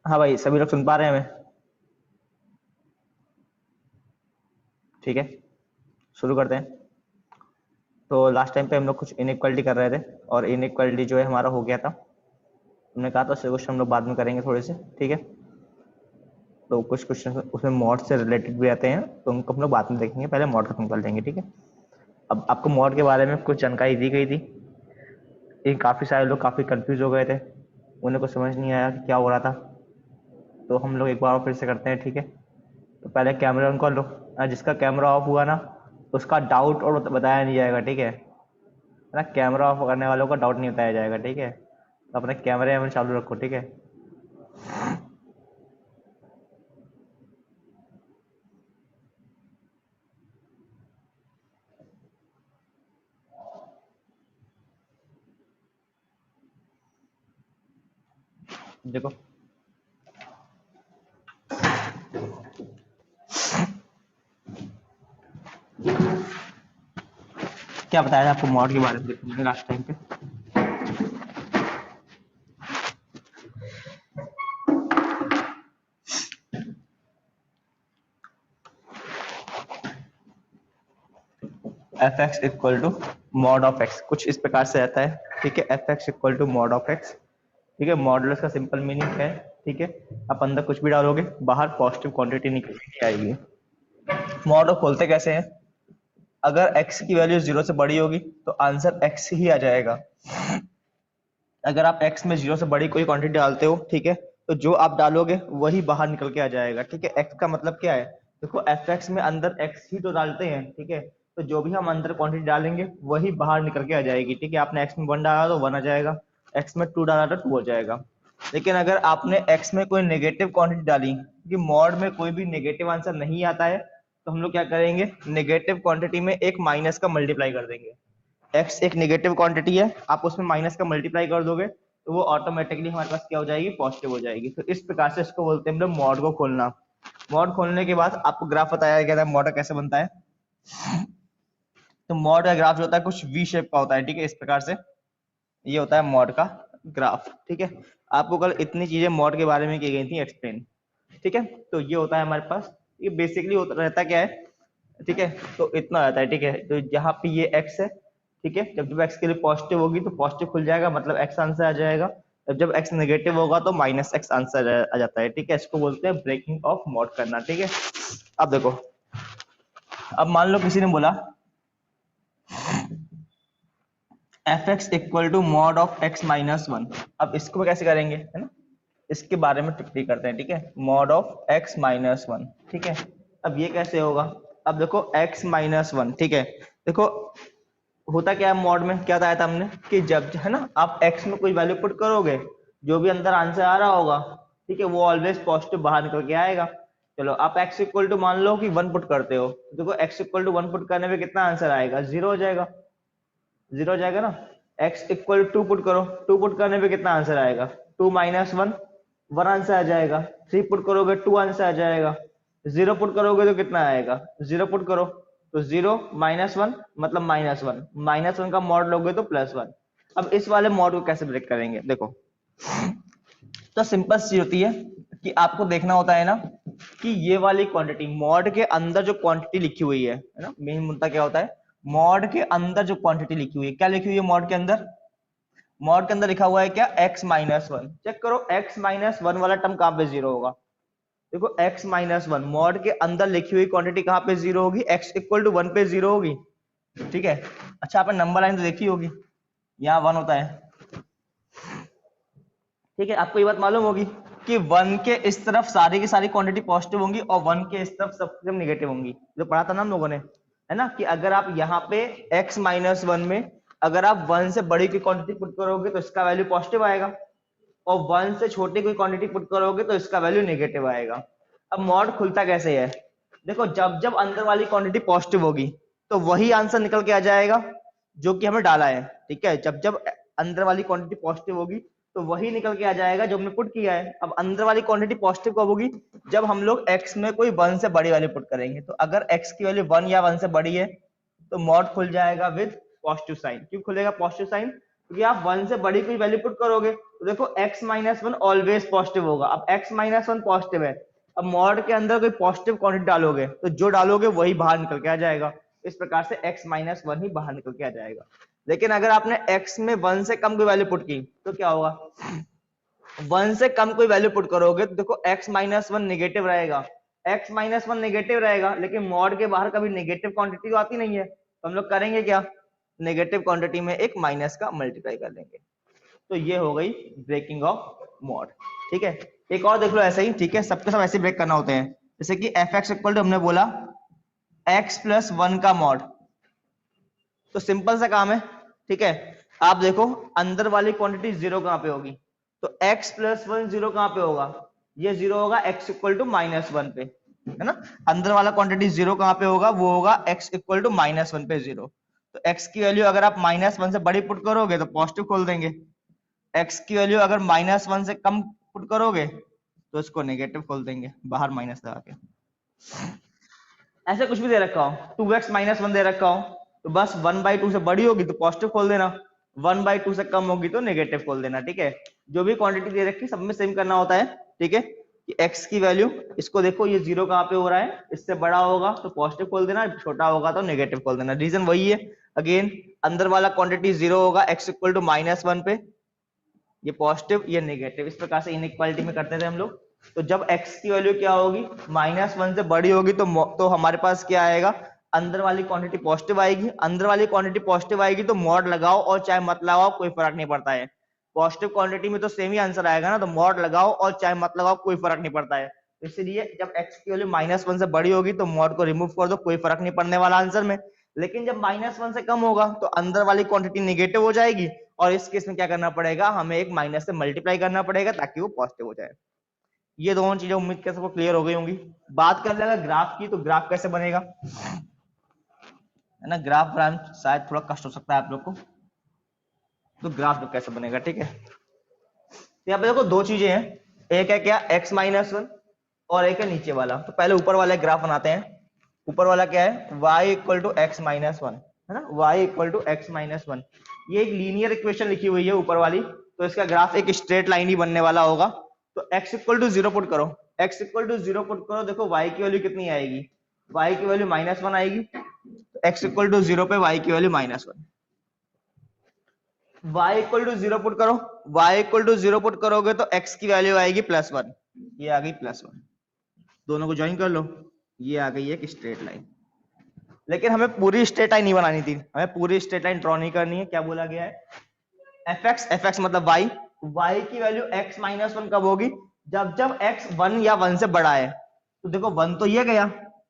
हाँ भाई, सभी लोग सुन पा रहे हैं हमें? ठीक है, शुरू करते हैं। तो लास्ट टाइम पे हम लोग कुछ इनइक्वालिटी कर रहे थे और इनइक्वालिटी जो है हमारा हो गया था। हमने कहा था क्वेश्चन हम लोग बाद में करेंगे थोड़े से, ठीक है। तो कुछ क्वेश्चन उसमें मॉड से रिलेटेड भी आते हैं, तो उनको हम लोग बाद में देखेंगे, पहले मॉड खत्म कर लेंगे, ठीक है। अब आपको मॉड के बारे में कुछ जानकारी दी गई थी, ये काफ़ी सारे लोग काफ़ी कंफ्यूज हो गए थे, उन्हें कुछ समझ नहीं आया कि क्या हो रहा था। तो हम लोग एक बार और फिर से करते हैं, ठीक है। तो पहले कैमरा ऑन कर लो, जिसका कैमरा ऑफ हुआ ना उसका डाउट और बताया नहीं जाएगा, ठीक है ना। कैमरा ऑफ करने वालों का डाउट नहीं बताया जाएगा, ठीक है। तो अपने कैमरे में चालू रखो, ठीक है। देखो, क्या बताया था आपको मॉड के बारे में देखने लास्ट टाइम पे? F x equal to mod of x, कुछ इस प्रकार से आता है, ठीक है। F x equal to mod of x, ठीक है। मॉडुलस का सिंपल मीनिंग है, ठीक है, आप अंदर कुछ भी डालोगे बाहर पॉजिटिव क्वांटिटी निकल के आएगी। मॉड खोलते कैसे हैं? अगर x की वैल्यू 0 से बड़ी होगी तो आंसर x ही आ जाएगा। अगर आप x में 0 से बड़ी कोई क्वांटिटी डालते हो, ठीक है, तो जो आप डालोगे वही बाहर निकल के आ जाएगा, ठीक है। x का मतलब क्या है? देखो, fx में अंदर x ही तो डालते हैं, ठीक है। तो जो भी हम अंदर क्वांटिटी डालेंगे वही बाहर निकल के आ जाएगी, ठीक है। आपने x में 1 डाला तो 1 आ जाएगा, x में 2 डाला तो 2 हो जाएगा। लेकिन अगर आपने x में कोई नेगेटिव क्वांटिटी डाली, क्योंकि मॉड में कोई भी नेगेटिव आंसर नहीं आता है, तो हम लोग क्या करेंगे, नेगेटिव क्वांटिटी में एक माइनस का मल्टीप्लाई कर देंगे। x एक नेगेटिव क्वांटिटी है, आप उसमें माइनस का मल्टीप्लाई कर दोगे तो वो ऑटोमेटिकली हमारे पास क्या हो जाएगी, पॉजिटिव हो जाएगी। तो इस प्रकार से इसको बोलते हैं हम लोग मॉड को खोलना। मॉड खोलने के बाद आपको ग्राफ बताया गया था मॉड कैसे बनता है। तो मॉड का ग्राफ जो होता है कुछ वी शेप का होता है, ठीक है, इस प्रकार से ये होता है मॉड का ग्राफ, ठीक है। आपको कल इतनी चीजें मॉड के बारे में की गई थी एक्सप्लेन, ठीक है। तो ये होता है हमारे पास, ये बेसिकली होता रहता क्या है, ठीक है। तो इतना रहता है, ठीक है। तो यहाँ पे ये x है, ठीक है। जब जब x के लिए पॉजिटिव होगी तो पॉजिटिव खुल जाएगा, मतलब x आंसर आ जाएगा। तब जब x नेगेटिव होगा तो माइनस एक्स आंसर आ जाता है, ठीक है। इसको बोलते हैं ब्रेकिंग ऑफ मॉड करना, ठीक है। अब देखो, अब मान लो किसी ने बोला f x equal to mod of x minus one. अब इसको कैसे करेंगे, है ना, इसके बारे में टिप्पणी करते हैं, ठीक है। Mod of x minus one, ठीक है। अब ये कैसे होगा, अब देखो एक्स माइनस वन, ठीक है। देखो होता क्या है मॉड में, क्या बताया था हमने कि जब है ना आप x में कोई वैल्यू पुट करोगे, जो भी अंदर आंसर आ रहा होगा, ठीक है, वो ऑलवेज पॉजिटिव बाहर निकल के आएगा। चलो आप x इक्वल टू मान लो कि 1 पुट करते हो, देखो x इक्वल टू 1 पुट करने में कितना आंसर आएगा, 0 हो जाएगा, 0 हो जाएगा ना। x इक्वल टू 2 पुट करो, 2 पुट करने में कितना आंसर आएगा, 2 माइनस 1, 1 आंसर आ जाएगा। 3 पुट करोगे 2 आंसर आ जाएगा। 0 पुट करोगे तो कितना आएगा, 0 पुट करो तो 0 माइनस 1 मतलब माइनस 1, माइनस 1 का मॉड लोगे तो प्लस 1। अब इस वाले मॉड को कैसे ब्रेक करेंगे, देखो तो सिंपल सी होती है कि आपको देखना होता है ना कि ये वाली क्वांटिटी मॉड के अंदर जो क्वांटिटी लिखी हुई है ना, मेन मुद्दा क्या होता है, मॉड के अंदर जो क्वांटिटी लिखी हुई है, क्या लिखी हुई है मॉड के अंदर, मॉड के अंदर लिखा हुआ है क्या, x माइनस वन। चेक करो x माइनस वन वाला टर्म कहां पे 0 होगा, देखो x माइनस वन मॉड के अंदर लिखी हुई क्वांटिटी कहां पे 0 होगी, x इक्वल टू 1 पे 0 होगी, ठीक है। अच्छा आपने नंबर लाइन तो देखी होगी, यहाँ 1 होता है, ठीक है। आपको ये बात मालूम होगी कि 1 के इस तरफ सारी की सारी क्वांटिटी पॉजिटिव होंगी और 1 के इस तरफ सब नेगेटिव होंगी, जो पढ़ा था ना हम लोगों ने, है ना, कि अगर आप यहाँ पे x माइनस वन में अगर आप 1 से बड़ी की क्वांटिटी पुट करोगे तो इसका वैल्यू पॉजिटिव आएगा, और 1 से छोटी कोई क्वांटिटी पुट करोगे तो इसका वैल्यू नेगेटिव आएगा। अब मॉड खुलता कैसे है, देखो जब जब अंदर वाली क्वांटिटी पॉजिटिव होगी तो वही आंसर निकल के आ जाएगा जो कि हमें डाला है, ठीक है। जब जब अंदर वाली क्वांटिटी पॉजिटिव होगी तो वही निकल के आ जाएगा जो हमने पुट किया है। अब अंदर वाली क्वांटिटी पॉजिटिव कब होगी, जब हम लोग x में कोई 1 से बड़ी वैल्यू पुट करेंगे। तो अगर x की वैल्यू 1 या 1 से बड़ी है तो मॉड खुल जाएगा विद पॉजिटिव साइन। क्यों खुलेगा पॉजिटिव साइन, क्योंकि आप 1 से बड़ी कोई वैल्यू पुट करोगे तो देखो x minus one always positive होगा। अब x माइनस वन पॉजिटिव है, अब मॉड के अंदर कोई पॉजिटिव क्वांटिटी डालोगे तो जो डालोगे वही बाहर निकल के आ जाएगा। इस प्रकार से x माइनस वन ही बाहर निकल के आ जाएगा। लेकिन अगर आपने x में 1 से कम कोई वैल्यू पुट की तो क्या होगा, 1 से कम कोई वैल्यू पुट करोगे तो देखो x माइनस वन नेगेटिव रहेगा, x माइनस वन नेगेटिव रहेगा, लेकिन मॉड के बाहर कभी नेगेटिव क्वांटिटी तो आती नहीं है, तो हम लोग करेंगे क्या, नेगेटिव क्वांटिटी में एक माइनस का मल्टीप्लाई कर लेंगे। तो ये हो गई ब्रेकिंग ऑफ मॉड, ठीक है। एक और देख लो ऐसे ही, ठीक है, सबके सब ऐसे ब्रेक करना होते हैं। जैसे कि एफ एक्स इक्वल टू हमने बोला x प्लस वन का मॉड, तो सिंपल सा काम है, ठीक है। आप देखो अंदर वाली क्वांटिटी 0 कहां पे होगी, तो x प्लस वन 0 कहां पे होगा, ये 0 होगा x equal to minus one पे, है ना। अंदर वाला क्वांटिटी 0 कहां पे होगा, वो होगा x equal to minus one पे 0। तो x की वैल्यू अगर आप माइनस वन से बड़ी पुट करोगे तो पॉजिटिव खोल देंगे, x की वैल्यू अगर माइनस वन से कम पुट करोगे तो इसको नेगेटिव खोल देंगे बाहर माइनस लगा के। ऐसे कुछ भी दे रखा हो, 2x माइनस वन दे रखा हो तो बस 1/2 से बड़ी होगी तो पॉजिटिव खोल देना, 1/2 से कम होगी तो नेगेटिव खोल देना, ठीक है। जो भी क्वांटिटी दे रखी सब में सेम करना होता है, ठीक है। कि x की वैल्यू, इसको देखो ये 0 कहां पे हो रहा है, इससे बड़ा होगा तो पॉजिटिव खोल देना, छोटा होगा तो नेगेटिव खोल देना। रीजन वही है, अगेन अंदर वाला क्वांटिटी 0 होगा x equal to minus one पे, ये पॉजिटिव ये नेगेटिव, इस प्रकार से इनइक्वालिटी में करते थे हम लोग। तो जब x की वैल्यू क्या होगी, माइनस वन से बड़ी होगी तो हमारे पास क्या आएगा, अंदर वाली क्वांटिटी पॉजिटिव आएगी। अंदर वाली क्वांटिटी पॉजिटिव आएगी तो मॉड लगाओ और चाहे मत लगाओ कोई फर्क नहीं पड़ता है, पॉजिटिव क्वांटिटी में तो सेम ही आंसर आएगा ना, तो मॉड लगाओ और चाहे मत लगाओ कोई फर्क नहीं पड़ता है। इसलिए जब x की वैल्यू माइनस वन से बड़ी होगी तो मॉड को रिमूव कर दो, कोई फर्क नहीं पड़ने वाला आंसर में। लेकिन जब माइनस वन से कम होगा तो अंदर वाली क्वांटिटी नेगेटिव हो जाएगी, और इस केस में क्या करना पड़ेगा, हमें एक माइनस से मल्टीप्लाई करना पड़ेगा ताकि वो पॉजिटिव हो जाए। ये दोनों चीजें उम्मीद कर सबको क्लियर हो गई होंगी। बात कर लेगा ग्राफ की, तो ग्राफ कैसे बनेगा, है ना, ग्राफ बनाना शायद थोड़ा कष्ट हो सकता है आप लोग को, तो ग्राफ कैसे बनेगा, ठीक है। यहाँ पे देखो दो चीजें हैं, एक है क्या x माइनस वन और एक है नीचे वाला। तो पहले ऊपर वाला ग्राफ बनाते हैं। ऊपर वाला क्या है, y equal to x minus one, है ना, y equal to x minus one. ये एक लीनियर इक्वेशन लिखी हुई है ऊपर वाली, तो इसका ग्राफ एक स्ट्रेट लाइन ही बनने वाला होगा। तो x इक्वल टू 0 पुट करो, x इक्वल टू 0 पुट करो, देखो y की वैल्यू कितनी आएगी, y की वैल्यू माइनस वन आएगी। तो x इक्वल टू 0 पे y की value minus one, y equal to zero put करो, y equal to zero put करोगे तो x की वैल्यू आएगी +1, ये आ गई +1, दोनों को ज्वाइन कर लो, ये आ गई एक स्ट्रेट लाइन। लेकिन हमें पूरी स्ट्रेट लाइन नहीं बनानी थी, हमें पूरी स्ट्रेट लाइन ड्रॉ नहीं करनी है। क्या बोला गया है, fx मतलब y की वैल्यू x -1 कब होगी, जब जब x 1 या 1 से बड़ा है। तो देखो 1 तो ये गया,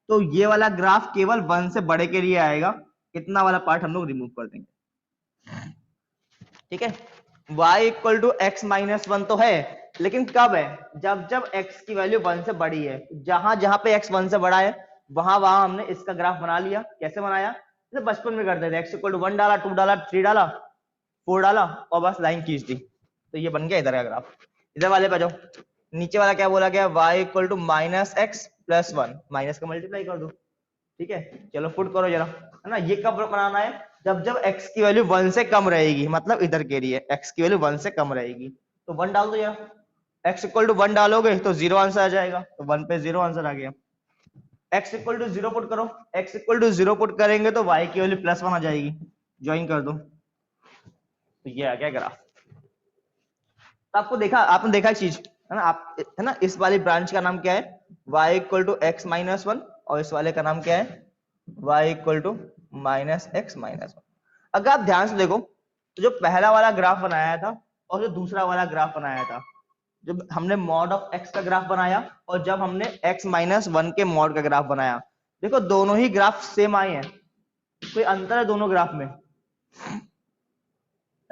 तो ये वाला ग्राफ केवल 1 से बड़े के लिए आएगा, इतना वाला पार्ट हम लोग रिमूव कर देंगे। ठीक है, y इक्वल टू x -1 तो है, लेकिन कब है, जब जब x की वैल्यू 1 से बड़ी है। जहां जहां पे x 1 से बड़ा है वहां वहां हमने इसका ग्राफ बना लिया। कैसे बनाया, जैसे बचपन में करते थे, x इक्वल टू 1 डाला, 2 डाला, 3 डाला, 4 डाला और बस लाइन खींच दी, तो ये बन गया इधर का ग्राफ। इधर वाले पे जाओ, नीचे वाला क्या बोला गया, y equal to -x + 1, minus का मल्टीप्लाई कर दो। ठीक है, चलो पुट करो जरा, है ना। ये कब बनाना है, जब जब x की वैल्यू 1 से कम रहेगी, मतलब इधर के लिए x की वैल्यू 1 से कम रहेगी, तो 1 डाल दो जरा। x इक्वल टू 1 डालोगे तो 0 आंसर आ जाएगा, तो 1 पे 0 आंसर आ गया। x इक्वल टू 0 पुट करो, x इक्वल टू 0 पुट करेंगे तो y की वैल्यू +1 आ जाएगी, ज्वाइन कर दो, तो ये आ गया ग्राफ। तो आपने देखा चीज, है ना, आप, है ना, इस वाली ब्रांच का नाम क्या है, y इक्वल टू x -1, और इस वाले का नाम क्या है, y इक्वल टू -x -1। अगर आप ध्यान से देखो तो जो पहला वाला ग्राफ बनाया था और जो दूसरा वाला ग्राफ बनाया था, जब हमने मॉड ऑफ x का ग्राफ बनाया और जब हमने x -1 के मॉड का ग्राफ बनाया, देखो दोनों ही ग्राफ सेम आए हैं, कोई अंतर है दोनों ग्राफ में,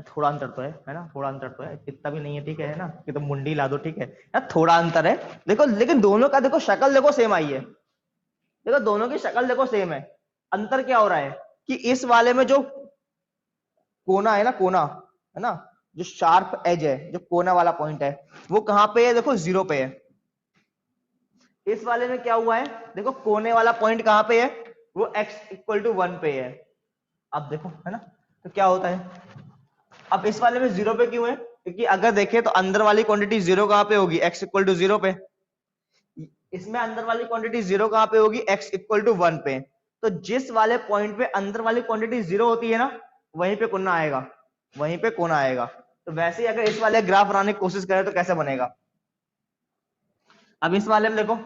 थोड़ा अंतर तो है ना, थोड़ा अंतर तो है, इतना भी नहीं है, ठीक है ना, कि तो मुंडी ला दो, ठीक है ना, थोड़ा अंतर है देखो, लेकिन दोनों का देखो शक्ल देखो सेम आई है, देखो दोनों की शक्ल देखो सेम है। अंतर क्या हो रहा है कि इस वाले में जो कोना है ना, कोना है ना, जो शार्प एज है, जो कोना वाला पॉइंट है, वो कहां पे है, देखो 0 पे है। इस वाले में क्या हुआ है, देखो कोने वाला पॉइंट कहां पे है, वो x इक्वल टू 1 पे है। अब देखो, है ना, तो क्या होता है, अब इस वाले में 0 पे क्यों है, क्योंकि अगर देखें तो अंदर वाली क्वांटिटी 0 कहां पे होगी, x इक्वल टू 0 पे। इसमें अंदर वाली क्वांटिटी 0 कहां पे होगी, x इक्वल टू 1 पे। तो जिस वाले पॉइंट पे अंदर वाली क्वांटिटी 0 होती है ना, वहीं पे कोना आएगा, वहीं पे कोना आएगा। तो वैसे ही अगर इस वाले ग्राफ बनाने की कोशिश करें तो कैसे बनेगा, अब इस वाले में देखो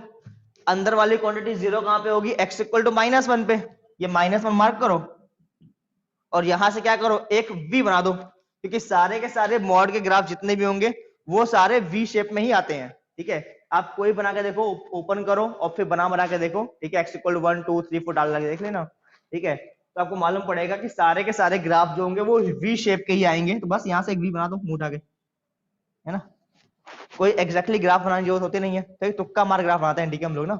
अंदर वाली क्वांटिटी 0 कहां पे होगी, x इक्वल टू -1 पे, ये -1 मार्क करो और यहां से क्या करो, एक v बना दो, क्योंकि सारे के सारे मॉड के ग्राफ जितने भी होंगे वो सारे v शेप में ही आते हैं। ठीक है, आप कोई बना के देखो, ओपन करो और फिर बना के देखो, ठीक है, x इक्वल टू 1 2 3 4 डाल के देख लेना। ठीक है, तो आपको मालूम पड़ेगा कि सारे के सारे ग्राफ जो होंगे वो v शेप के ही आएंगे। तो बस यहाँ से एक v बना दो मुंह उठा के, है ना, कोई एग्जैक्टली ग्राफ बनाने की जरूरत होती नहीं है, तो तुक्का मार ग्राफ बनाते हैं, ठीक है, हम लोग ना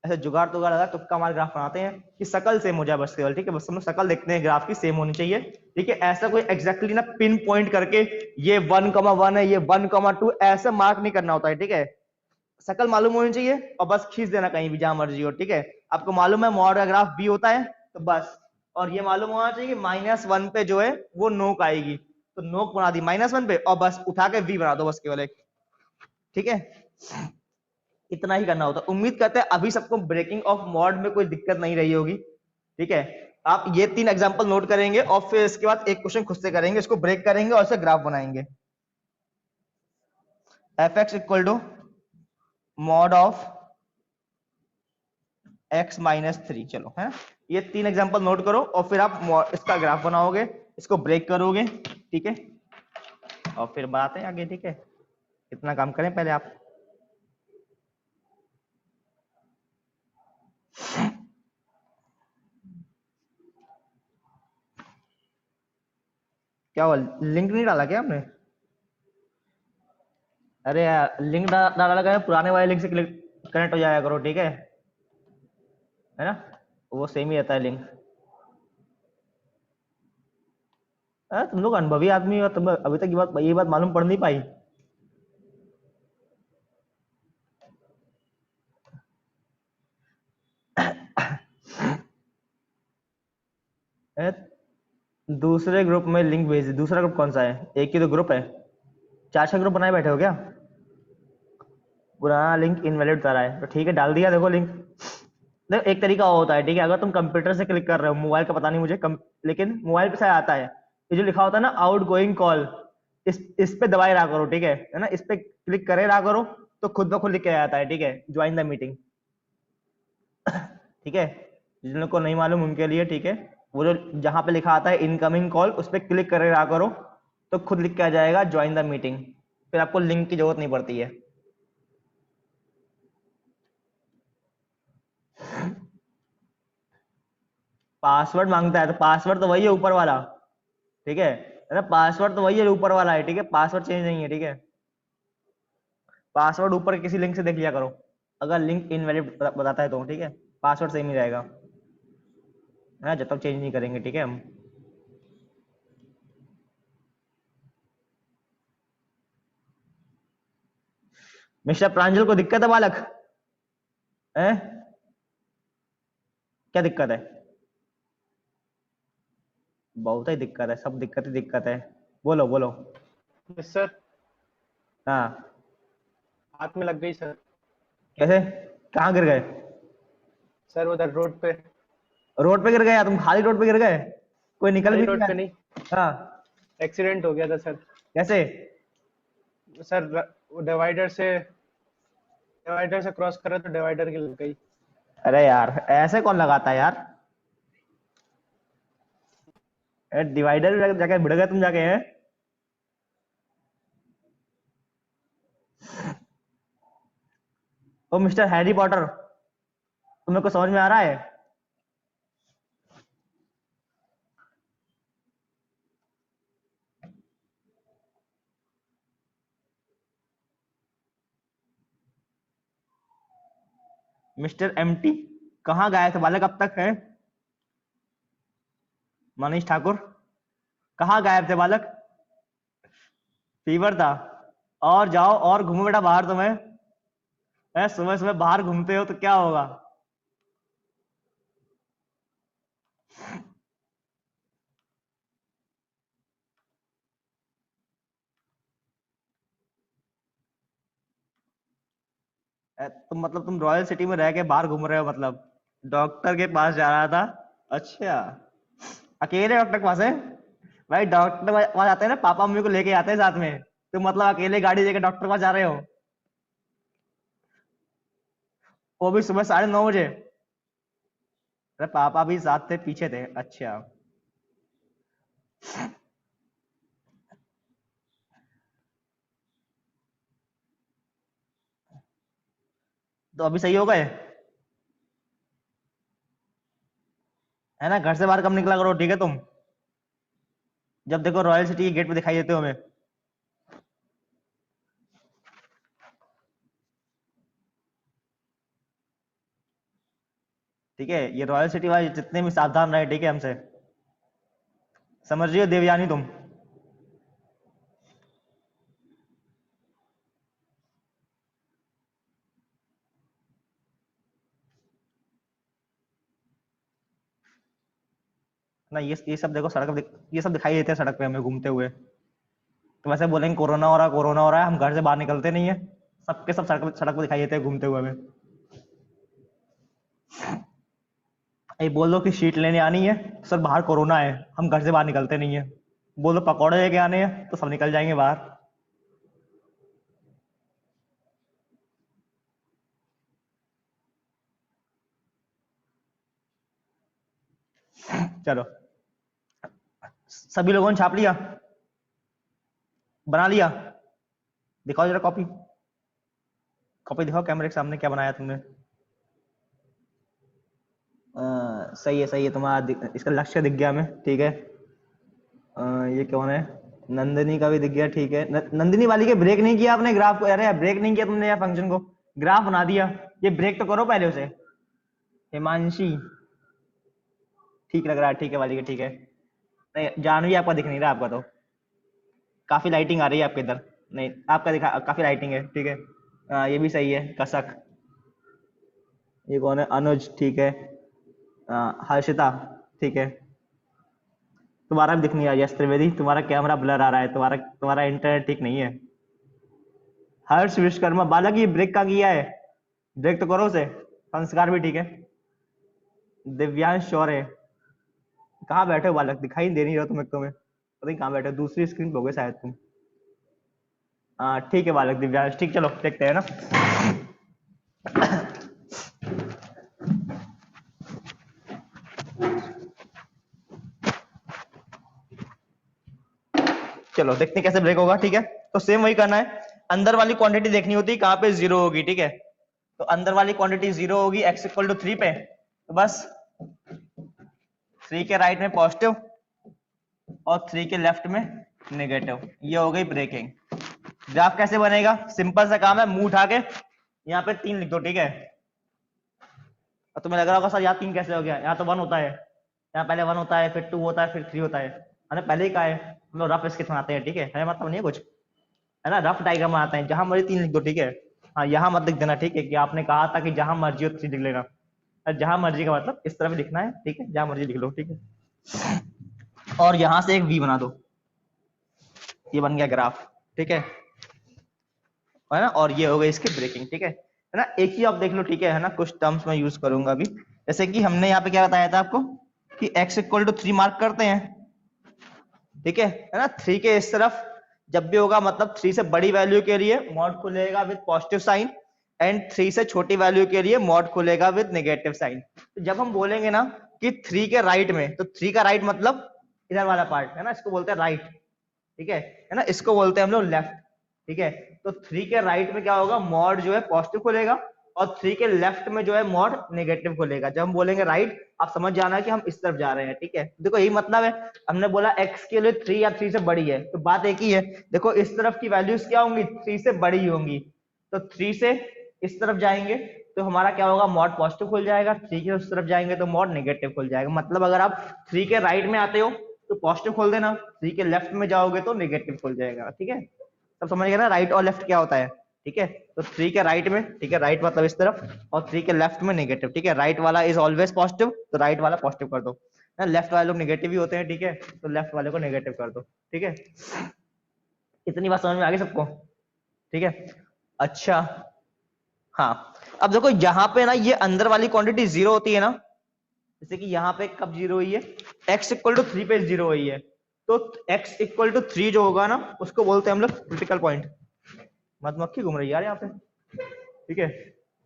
ऐसे जुगाड़ तुगाड़ लगा तुक्का मार ग्राफ बनाते हैं कि शकल सेम हो जाए बस केवल। ठीक है, बस हम लोग शकल देखते हैं, ग्राफ की सेम होनी चाहिए। ठीक है, ऐसा कोई एग्जैक्टली ना पिन पॉइंट करके ये 1,1 है, ये 1,2 ऐसे मार्क नहीं करना होता है। ठीक है, शकल मालूम होनी चाहिए और बस खींच देना कहीं भी जहां मर्जी हो। ठीक है, आपको मालूम है मॉड का ग्राफ बी होता है, तो बस, और ये मालूम होना चाहिए कि -1 पे जो है वो नोक आएगी, तो नोक बना दी -1 पे और बस उठा के वी बना दो बस केवल एक। ठीक है, इतना ही करना होता है। उम्मीद करते हैं अभी सबको ब्रेकिंग ऑफ मॉड में कोई दिक्कत नहीं रही होगी। ठीक है, आप ये 3 एग्जांपल नोट करेंगे और फिर इसके बाद एक क्वेश्चन खुद से करेंगे, इसको ब्रेक करेंगे और इसे ग्राफ बनाएंगे। fx equal to mod of x -3, चलो, है ना, ये 3 एग्जांपल नोट करो और फिर आप इसका ग्राफ बनाओगे, इसको ब्रेक करोगे। ठीक है, और फिर बनाते हैं आगे। ठीक है, इतना काम करें पहले आप। क्या हुआ, लिंक नहीं डाला क्या आपने? अरे यार लिंक डाला लगा, पुराने वाले लिंक से कनेक्ट हो जाया करो, ठीक है ना, वो सेम ही रहता है लिंक। तुम लोग अनुभवी आदमी हो, तुम अभी तक ये बात मालूम पड़ नहीं पाई। दूसरे ग्रुप में लिंक भेज, दूसरा ग्रुप कौन सा है, एक ही तो ग्रुप है, 4-6 ग्रुप बनाए बैठे हो क्या? पुराना लिंक इनवैलिड बता रहा है, तो ठीक है डाल दिया, देखो लिंक। देखो एक तरीका और होता है, ठीक है, अगर तुम कंप्यूटर से क्लिक कर रहे हो, मोबाइल का पता नहीं मुझे लेकिन मोबाइल पे शायद आता है, ये जो लिखा होता है ना आउट गोइंग कॉल, इस पे दबाए रहा करो, ठीक है ना, इस पे क्लिक करे रहा करो, तो खुद ब खुद लिख के आ जाता है, ठीक है, ज्वाइन द मीटिंग। ठीक है, जिन लोग को नहीं मालूम उनके लिए, ठीक है, वो जो जहां पे लिखा आता है इनकमिंग कॉल, उस पे क्लिक करे रहा करो, तो खुद लिख के आ जाएगा ज्वाइन द मीटिंग, फिर आपको लिंक की जरूरत नहीं पड़ती है। पासवर्ड मांगता है तो पासवर्ड तो वही है ऊपर वाला, ठीक है ना, पासवर्ड तो वही है ऊपर वाला है, ठीक है, पासवर्ड चेंज नहीं है, ठीक है। पासवर्ड ऊपर किसी लिंक से देख लिया करो, अगर लिंक इनवैलिड बताता है तो, ठीक है, पासवर्ड सेम ही रहेगा, है ना, जब तक चेंज नहीं करेंगे, ठीक है हम। मिस्टर प्रांजल को दिक्कत है बालक, है क्या दिक्कत है? बहुत ही दिक्कत है, सब दिक्कत ही दिक्कत है, बोलो बोलो। Yes sir. हाँ, हाथ में लग गई सर। कैसे, कहाँ गिर गए? सर उधर रोड पे। रोड पे गिर गए या तुम खाली रोड पे गिर गए? कोई निकल खाली भी नहीं रोड पे रहा नहीं, है? हाँ, एक्सीडेंट हो गया था सर। कैसे? सर वो डिवाइडर से क्रॉस करा तो डिवाइडर की लग गई। अरे यार ऐसे कौन लगाता है यार, डिवाइडर जाके भिड़ गए तुम जाके, हैं? ओ मिस्टर हैरी पॉटर, तुम्हें को समझ में आ रहा है? मिस्टर एमटी, कहाँ गए थे बालक अब तक, है? मनीष ठाकुर, कहाँ गायब थे बालक? फीवर था? और जाओ और घूमो बेटा बाहर, तुम्हें सुबह सुबह बाहर घूमते हो तो क्या होगा? तुम मतलब तुम रॉयल सिटी में रह के बाहर घूम रहे हो मतलब? डॉक्टर के पास जा रहा था? अच्छा, अकेले डॉक्टर के पास है? भाई डॉक्टर पास आते हैं ना, पापा मम्मी को लेके आते हैं साथ में, तुम मतलब अकेले गाड़ी लेके डॉक्टर के पास जा रहे हो, वो भी सुबह 9:30 बजे? अरे पापा भी साथ थे, पीछे थे, अच्छा। तो अभी सही हो गए, है ना? घर से बाहर कम निकला करो, ठीक है तुम, जब देखो रॉयल सिटी के गेट पे दिखाई देते हो हमें। ठीक है, ये रॉयल सिटी वाले जितने भी सावधान रहे, ठीक है हमसे, समझ रही हो देवयानी तुम? ना ये सब देखो सड़क पे ये सब दिखाई देते हैं सड़क पे हमें घूमते हुए, तो वैसे बोलेंगे कोरोना हो रहा है, कोरोना हो रहा है, हम घर से बाहर निकलते नहीं है, सबके सब सड़क सड़क पे दिखाई देते हैं घूमते हुए हमें। ये बोल दो कि शीट लेने आनी है, तो सर बाहर कोरोना है, हम घर से बाहर निकलते नहीं है। बोल दो पकौड़े लेके आने हैं, तो सब निकल जाएंगे बाहर। चलो, सभी लोगों ने छाप लिया, बना लिया? दिखाओ जरा कॉपी, कॉपी दिखाओ कैमरे के सामने, क्या बनाया तुमने? सही है, सही है, तुम्हारा इसका लक्ष्य दिख गया हमें, ठीक है। ये कौन है? नंदिनी का भी दिख गया, ठीक है। नंदिनी वाली के ब्रेक नहीं किया आपने ग्राफ को? अरे ब्रेक नहीं किया तुमने यार फंक्शन को, ग्राफ बना दिया, ये ब्रेक तो करो पहले उसे। हिमांशी, ठीक लग रहा है, ठीक है वाली के, ठीक है। नहीं जानवी आपका दिख नहीं रहा, आपका तो काफी लाइटिंग आ रही है आपके इधर, नहीं आपका दिखा काफी लाइटिंग है, ठीक है। ये भी सही है, कसक। ये कौन है? अनुज, ठीक है। हर्षिता, ठीक है। तुम्हारा भी दिख नहीं रहा, यश त्रिवेदी, तुम्हारा कैमरा ब्लर आ रहा है, तुम्हारा तुम्हारा इंटरनेट ठीक नहीं है। हर्ष विश्वकर्मा, बालक ये ब्रेक का किया है, ब्रेक तो करो उसे। संस्कार भी ठीक है। दिव्यांश शौर्य, कहाँ बैठे हो बालक, दिखाई दे नहीं रहा तुम्हें? पता नहीं कहाँ बैठे हो, दूसरी स्क्रीन पे हो गए शायद तुम। हाँ ठीक है बालक दिव्यांश, ठीक, चलो देखते हैं ना। चलो देखते हैं कैसे ब्रेक होगा, ठीक है। तो सेम वही करना है, अंदर वाली क्वांटिटी देखनी होती है कहाँ पे जीरो होगी, ठीक है। तो अंदर वाली क्वांटिटी जीरो होगी x इक्वल टू 3 पे, तो बस 3 के राइट में पॉजिटिव और 3 के लेफ्ट में नेगेटिव, ये हो गई ब्रेकिंग। ग्राफ कैसे बनेगा, सिंपल सा काम है, मुंह उठा के यहाँ पे 3 लिख दो, ठीक है। और तुम्हें लग रहा होगा सर यहाँ 3 कैसे हो गया, यहाँ तो 1 होता है, यहाँ पहले 1 होता है, फिर 2 होता है, फिर 3 होता है। हमने पहले ही कहा है हम लोग रफ स्केच बनाते हैं, ठीक है, हमें मतलब नहीं है कुछ, है ना, रफ डायग्राम बनाते हैं, जहां मर्जी 3 लिख दो, ठीक है। हाँ यहाँ मत लिख देना, ठीक है, कि आपने कहा था कि जहां मर्जी हो 3 लिख लेना। जहां मर्जी का मतलब इस तरह भी लिखना है, ठीक है, जहां मर्जी लिख लो, ठीक है। और यहां से एक वी बना दो, ये बन गया ग्राफ, ठीक है ना। और ये हो गई इसकी ब्रेकिंग, ठीक है ना। एक ही आप देख लो, ठीक है ना, कुछ टर्म्स में यूज करूंगा अभी। जैसे कि हमने यहाँ पे क्या बताया था आपको कि x इक्वल टू 3 मार्क करते हैं, ठीक है ना। 3 के इस तरफ जब भी होगा मतलब 3 से बड़ी वैल्यू के लिए मॉड खुलेगा विद पॉजिटिव साइन, एंड 3 से छोटी वैल्यू के लिए मॉड खुलेगा विद नेगेटिव साइन। तो जब हम बोलेंगे ना कि 3 के राइट में, तो 3 का राइट मतलब इधर वाला पार्ट है ना, इसको बोलते हैं राइट, ठीक है ना, इसको बोलते हैं हम लोग लेफ्ट, ठीक है। तो 3 के राइट में क्या होगा, मॉड जो है पॉजिटिव खुलेगा, और 3 के लेफ्ट में जो है मॉड नेगेटिव खुलेगा। जब हम बोलेंगे राइट, आप समझ जाना कि हम इस तरफ जा रहे हैं, ठीक है। देखो यही मतलब है, हमने बोला x के लिए 3 या 3 से बड़ी है, तो बात एक ही है, देखो इस तरफ की वैल्यूज क्या होंगी, 3 से बड़ी होंगी, तो 3 से इस तरफ जाएंगे तो हमारा क्या होगा, मॉड पॉजिटिव खुल जाएगा, 3 के उस तरफ जाएंगे तो मॉड नेगेटिव खुल जाएगा। मतलब अगर आप 3 के राइट में आते हो तो पॉजिटिव खोल देना, 3 के लेफ्ट में जाओगे तो नेगेटिव खुल जाएगा, ठीक है। सब समझ गए ना, राइट और लेफ्ट क्या होता है, ठीक है। तो 3 के राइट में, ठीक है, राइट मतलब इस तरफ, और 3 के लेफ्ट में नेगेटिव, ठीक है। राइट वाला इज ऑलवेज पॉजिटिव, तो राइट वाला पॉजिटिव कर दो, लेफ्ट वाले लोग नेगेटिव ही होते हैं, ठीक है, तो लेफ्ट वाले को नेगेटिव कर दो, ठीक है। इतनी बात समझ में आ गई सबको, ठीक है। अच्छा हाँ, अब देखो यहाँ पे ना ये अंदर वाली क्वांटिटी जीरो होती है ना, जैसे कि यहाँ पे कब जीरो हुई है, x इक्वल टू 3 पे जीरो हुई है, तो x इक्वल टू 3 जो होगा ना उसको बोलते हैं हम लोग क्रिटिकल पॉइंट। मधुमक्खी घूम रही है यार यहाँ पे, ठीक है।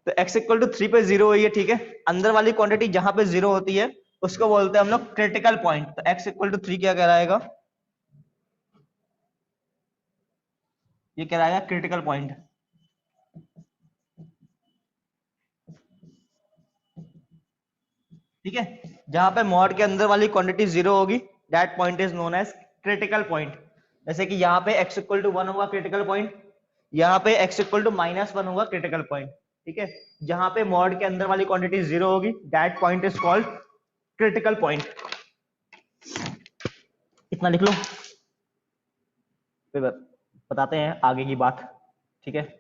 तो x इक्वल टू 3 पे जीरो हुई है, ठीक है। अंदर वाली क्वांटिटी जहां पे जीरो होती है उसको बोलते हैं हम लोग क्रिटिकल पॉइंट। तो x इक्वल टू 3 क्या कहलाएगा, ये कहलाएगा क्रिटिकल पॉइंट, ठीक है। जहां पे मॉड के अंदर वाली क्वांटिटी जीरो होगी, that point is known as critical point. जैसे कि यहाँ पे x इक्वल टू 1 होगा क्रिटिकल पॉइंट, यहाँ पे x इक्वल टू -1 होगा क्रिटिकल पॉइंट, ठीक है। जहां पे मॉड के अंदर वाली क्वांटिटी जीरो होगी, that point is called critical point. इतना लिख लो, फिर बताते हैं आगे की बात, ठीक है।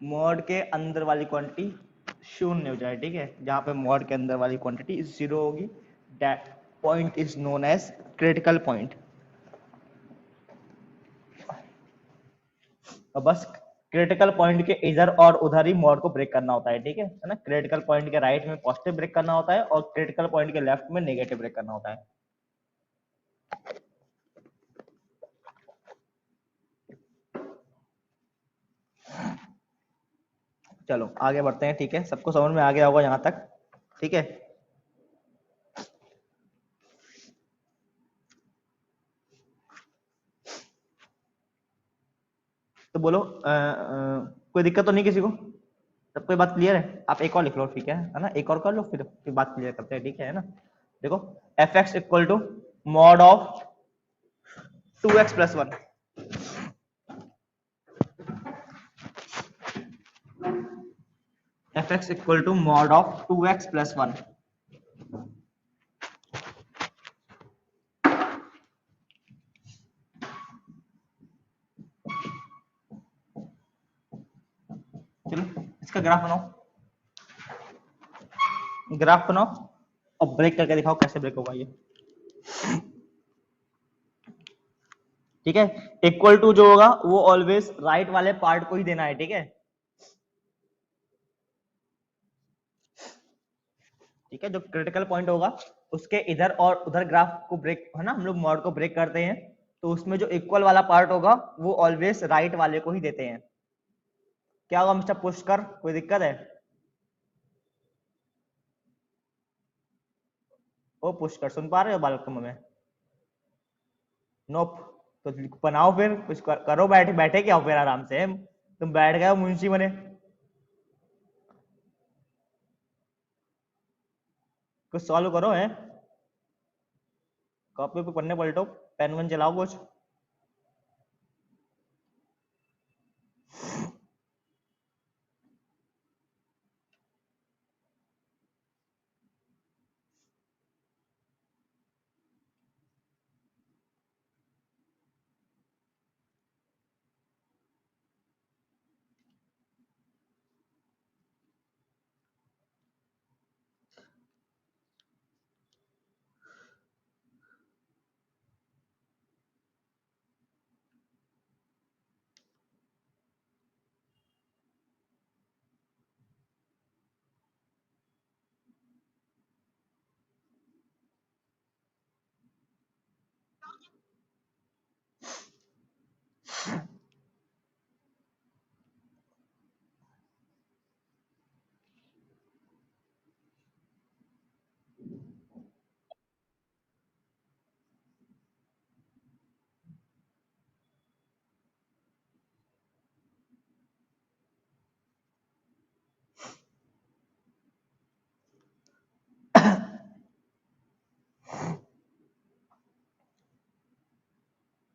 मॉड के अंदर वाली क्वांटिटी शून्य हो जाए, ठीक है। जहां पे मॉड के अंदर वाली क्वांटिटी जीरो होगी, that point is known as critical point. तो बस क्रिटिकल पॉइंट के इधर और उधर ही मॉड को ब्रेक करना होता है, ठीक है ना। क्रिटिकल पॉइंट के राइट में पॉजिटिव ब्रेक करना होता है और क्रिटिकल पॉइंट के लेफ्ट में नेगेटिव ब्रेक करना होता है। चलो आगे बढ़ते हैं, ठीक है, सबको समझ में आ गया होगा यहाँ तक, ठीक है। तो बोलो कोई दिक्कत तो नहीं किसी को, सब कोई बात क्लियर है। आप एक और लिख लो, ठीक है ना, एक और कर लो, फिर बात क्लियर करते हैं, ठीक है ना। देखो f x equal to mod of 2x plus 1, f x equal to mod of 2x plus 1। चलो इसका ग्राफ बनाओ, ग्राफ बनाओ और ब्रेक करके दिखाओ कैसे ब्रेक होगा ये। ठीक है। इक्वल टू जो होगा वो ऑलवेज राइट वाले पार्ट को ही देना है, ठीक है। ठीक है, जो क्रिटिकल पॉइंट होगा उसके इधर और उधर ग्राफ को ब्रेक, है ना, हम लोग मॉड को ब्रेक करते हैं, तो उसमें जो इक्वल वाला पार्ट होगा वो ऑलवेज राइट वाले को ही देते हैं। क्या होगा मिस्टर पुष्कर, कोई दिक्कत है? ओ पुष्कर, सुन पा रहे हो बालकम में? नोप। तो बनाओ फिर कुछ करो, बैठे बैठे क्या हो फिर आराम से, तुम बैठ गए हो मुंशी बने। कुछ सॉल्व करो है, कॉपी पे पन्ने पलटो, पेन वन चलाओ कुछ।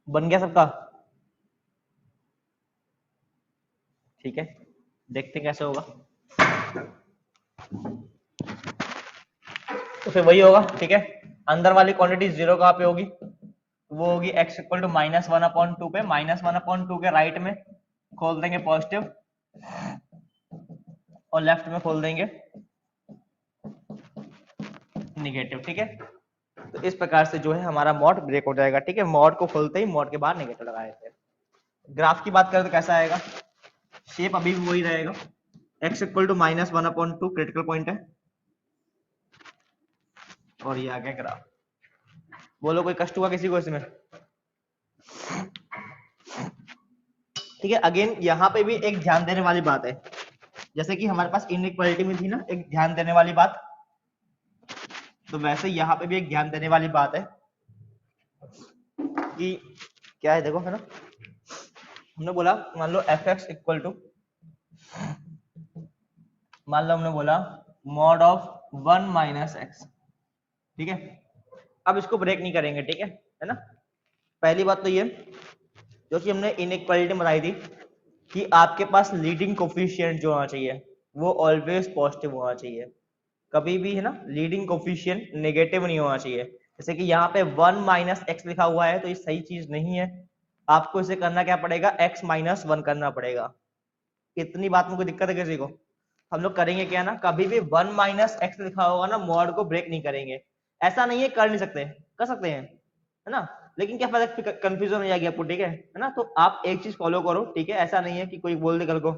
बन गया सबका? ठीक है, देखते कैसे होगा। तो फिर वही होगा, ठीक है। अंदर वाली क्वांटिटी जीरो कहाँ पे होगी? वो होगी x इक्वल टू -1/2 पे, -1/2 के राइट में खोल देंगे पॉजिटिव और लेफ्ट में खोल देंगे निगेटिव, ठीक है। तो इस प्रकार से जो है हमारा मॉड ब्रेक हो जाएगा, ठीक है। मॉड को खोलते ही मॉड के बाहर निगेटिव लगा देते हैं। ग्राफ की बात करें तो कैसा आएगा? शेप अभी भी वही रहेगा, x equal to -1/2 critical point है और ये आ गया ग्राफ। बोलो कोई कष्ट हुआ किसी को इसमें? ठीक है। अगेन यहाँ पे भी एक ध्यान देने वाली बात है, जैसे कि हमारे पास इनइक्वालिटी में थी ना एक ध्यान देने वाली बात, तो वैसे यहाँ पे भी एक ध्यान देने वाली बात है कि क्या है, देखो, है ना, हमने बोला मान लो fx इक्वल टू, मान लो हमने बोला मॉड ऑफ 1 माइनस एक्स, ठीक है। अब इसको ब्रेक नहीं करेंगे, ठीक है ना। पहली बात तो ये जो कि हमने इनइक्वालिटी बताई थी कि आपके पास लीडिंग कोफिशिएंट जो होना चाहिए वो ऑलवेज पॉजिटिव होना चाहिए, कभी भी, है ना, लीडिंग कोफिशिएंट नेगेटिव नहीं होना चाहिए। जैसे कि यहाँ पे 1 माइनस एक्स लिखा हुआ है तो ये सही चीज नहीं है, आपको इसे करना क्या पड़ेगा, x माइनस 1 करना पड़ेगा। इतनी बात में कोई दिक्कत है किसी को? हम लोग करेंगे क्या ना, कभी भी 1 माइनस एक्स लिखा होगा ना मॉड को ब्रेक नहीं करेंगे। ऐसा नहीं है कर नहीं सकते, कर सकते हैं, है ना, लेकिन क्या फायदा, कंफ्यूजन हो जाएगी आपको, ठीक है ना। तो आप एक चीज फॉलो करो, ठीक है। ऐसा नहीं है कि कोई बोल दे कल को,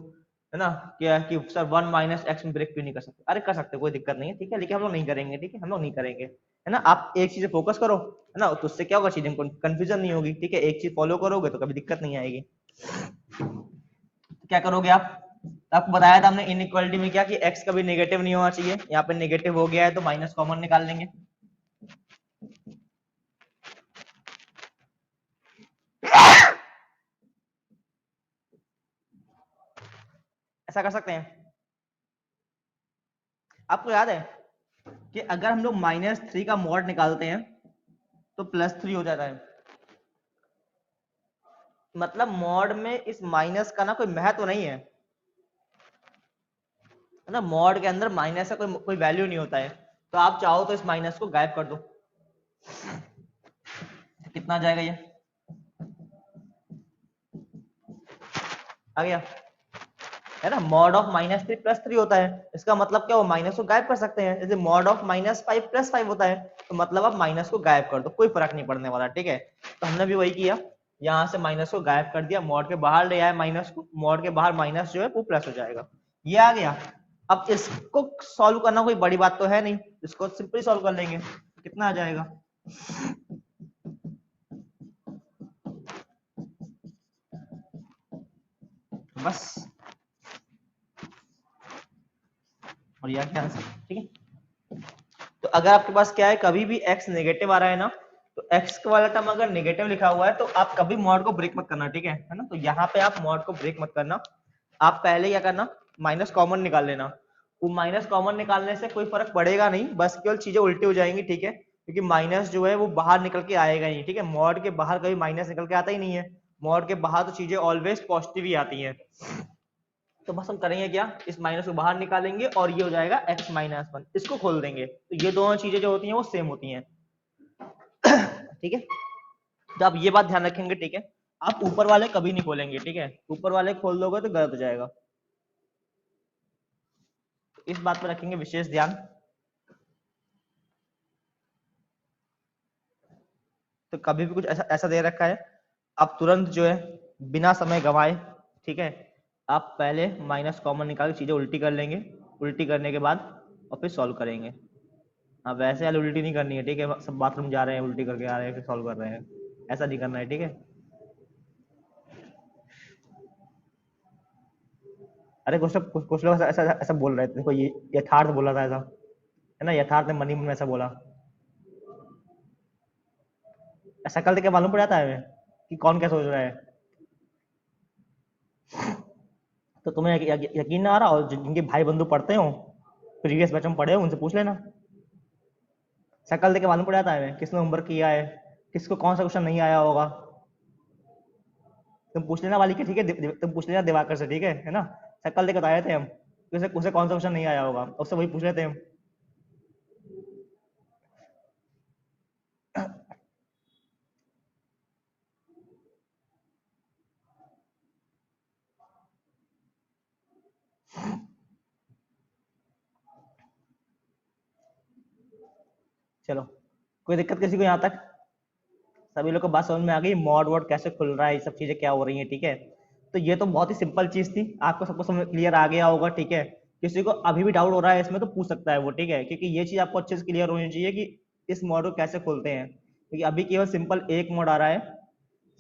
है ना, क्या कि सर 1 माइनस एक्स में ब्रेक क्यों नहीं कर सकते? अरे कर सकते, कोई दिक्कत नहीं है, ठीक है, लेकिन हम लोग नहीं करेंगे, ठीक है, हम लोग नहीं करेंगे, है ना। आप एक चीज फोकस करो, है ना, तो उससे क्या होगा, चीजें कंफ्यूजन नहीं होगी, ठीक है। एक चीज फॉलो करोगे तो कभी दिक्कत नहीं आएगी। क्या करोगे आप? आपको बताया था हमने इनइक्वालिटी में क्या कि x कभी नेगेटिव नहीं होना चाहिए, यहाँ पे नेगेटिव हो गया है तो माइनस कॉमन निकाल लेंगे। ऐसा कर सकते हैं। आपको याद है कि अगर हम लोग -3 का मॉड निकालते हैं तो +3 हो जाता है, मतलब मॉड में इस माइनस का ना कोई महत्व नहीं है, है ना। मॉड के अंदर माइनस का कोई वैल्यू नहीं होता है, तो आप चाहो तो इस माइनस को गायब कर दो। कितना आ जाएगा ये? आ गया, है ना। मॉड ऑफ -3 +3 होता है, इसका मतलब क्या, वो माइनस को गायब कर सकते हैं। जैसे मॉड ऑफ -5 +5 होता है, तो मतलब आप माइनस को गायब कर दो, कोई फर्क नहीं पड़ने वाला, ठीक है। तो हमने भी वही किया, यहाँ से माइनस को गायब कर दिया, मॉड के बाहर ले आया माइनस को, मॉड के बाहर माइनस जो है वो प्लस हो जाएगा, ये आ गया। अब इसको सॉल्व करना कोई बड़ी बात तो है नहीं, इसको सिंपली सॉल्व कर लेंगे, कितना आ जाएगा, बस, और यह क्या आंसर, ठीक है। तो अगर आपके पास क्या है, कभी भी x नेगेटिव आ रहा है ना, तो x वाला टर्म अगर नेगेटिव लिखा हुआ है तो आप कभी मॉड को ब्रेक मत करना, ठीक है ना। तो यहाँ पे आप मॉड को ब्रेक मत करना, आप पहले क्या करना, माइनस कॉमन निकाल लेना। वो माइनस कॉमन निकालने से कोई फर्क पड़ेगा नहीं, बस केवल चीजें उल्टी हो जाएंगी, ठीक है, क्योंकि माइनस जो है वो बाहर निकल के आएगा नहीं, ठीक है, मॉड के बाहर कभी माइनस निकल के आता ही नहीं है, मॉड के बाहर तो चीजें ऑलवेज पॉजिटिव ही आती हैं। तो बस हम करेंगे क्या, इस माइनस को बाहर निकालेंगे और ये हो जाएगा x माइनस 1, इसको खोल देंगे, तो ये दोनों चीजें जो होती हैं वो सेम होती हैं, ठीक है। तो आप ये बात ध्यान रखेंगे, ठीक है, आप ऊपर वाले कभी नहीं खोलेंगे, ठीक है, ऊपर वाले खोल दोगे तो गलत हो जाएगा, तो इस बात पर रखेंगे विशेष ध्यान। तो कभी भी कुछ ऐसा ऐसा दे रखा है, आप तुरंत जो है बिना समय गंवाए, ठीक है, आप पहले माइनस कॉमन निकाल के चीजें उल्टी कर लेंगे, उल्टी करने के बाद और फिर सॉल्व करेंगे। हाँ वैसे वाली उल्टी नहीं करनी है, ठीक है, सब बाथरूम जा रहे हैं उल्टी करके आ रहे हैं फिर सॉल्व कर रहे हैं, ऐसा नहीं करना है, ठीक है। अरे कुछ लोग ऐसा ऐसा ऐसा बोल रहे थे, देखो ये यथार्थ बोला था ऐसा, है ना, यथार्थ ने मनी में ऐसा बोला, ऐसा कल देख के मालूम पड़ जाता है हमें कि कौन क्या सोच रहा है। तो तुम्हें यकीन ना आ रहा, और जिनके भाई बंधु पढ़ते हो, प्रीवियस बैच में पढ़े हो, उनसे पूछ लेना, शक्ल देख के मालूम पड़ जाता है किसने होमवर्क किया है, किसको कौन सा क्वेश्चन नहीं आया होगा। तुम पूछ लेना वाली के, ठीक है, तुम पूछ लेना दिवाकर से, ठीक है ना, शक्ल देख बताए थे हम कि उसे उसे कौन सा क्वेश्चन नहीं आया होगा, उससे वही पूछ लेते हैं हम। चलो, कोई दिक्कत किसी को यहाँ तक, सभी लोग को बात समझ में आ गई, मॉड वर्ड कैसे खुल रहा है, ये सब चीजें क्या हो रही है, ठीक है। तो ये तो बहुत ही सिंपल चीज थी, आपको सबको समझ क्लियर आ गया होगा, ठीक है। किसी को अभी भी डाउट हो रहा है इसमें तो पूछ सकता है वो, ठीक है, क्योंकि ये चीज आपको अच्छे से क्लियर होनी चाहिए कि इस मॉड को कैसे खोलते हैं, क्योंकि अभी केवल सिंपल एक मॉड आ रहा है,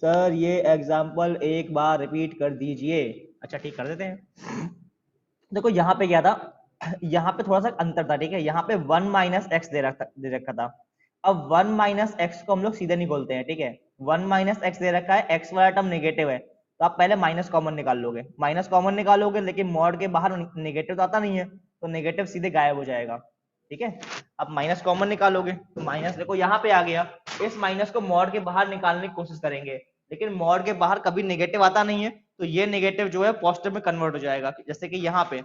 सर ये एग्जाम्पल एक बार रिपीट कर दीजिए, अच्छा ठीक कर देते हैं। देखो यहाँ पे क्या था, यहाँ पे थोड़ा सा अंतर था, ठीक है, यहाँ पे 1 माइनस एक्स दे रखा था। अब 1 माइनस एक्स को हम लोग सीधे नहीं खोलते हैं, ठीक है, 1 माइनस एक्स दे रखा है, एक्स वाला टर्म नेगेटिव है, तो आप पहले माइनस कॉमन निकाल लोगे, माइनस कॉमन निकालोगे, लेकिन मॉड के बाहर नेगेटिव तो आता नहीं है, तो नेगेटिव सीधे गायब हो जाएगा, ठीक है। अब माइनस कॉमन निकालोगे तो माइनस देखो यहाँ पे आ गया, इस माइनस को मॉड के बाहर निकालने की कोशिश करेंगे, लेकिन मॉड के बाहर कभी नेगेटिव आता नहीं है, तो ये नेगेटिव जो है पॉजिटिव में कन्वर्ट हो जाएगा, जैसे कि यहाँ पे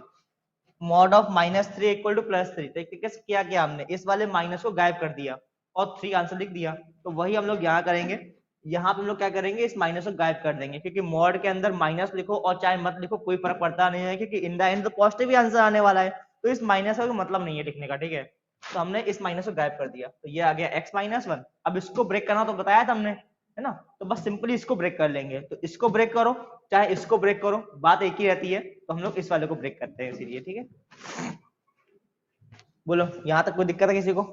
मॉड ऑफ -3 इक्वल टू +3, तो कैसे किया गया, हमने इस वाले माइनस को गायब कर दिया और 3 आंसर लिख दिया, तो वही हम लोग यहाँ करेंगे, यहाँ पे हम लोग क्या करेंगे, इस माइनस को गायब कर देंगे, क्योंकि मॉड के अंदर माइनस लिखो और चाहे मत लिखो कोई फर्क पड़ता नहीं है, क्योंकि इन द एंड तो पॉजिटिव ही आंसर आने वाला है, तो इस माइनस का कोई मतलब नहीं है लिखने का, ठीक है। तो हमने इस माइनस को गायब कर दिया, तो ये आ गया x-1। अब इसको ब्रेक करना तो बताया था हमने, है ना, तो बस सिंपली इसको ब्रेक कर लेंगे, तो इसको ब्रेक करो चाहे इसको ब्रेक करो, बात एक ही रहती है, तो हम लोग इस वाले को ब्रेक करते हैं इसीलिए, ठीक है। बोलो यहाँ तक कोई दिक्कत है किसी को,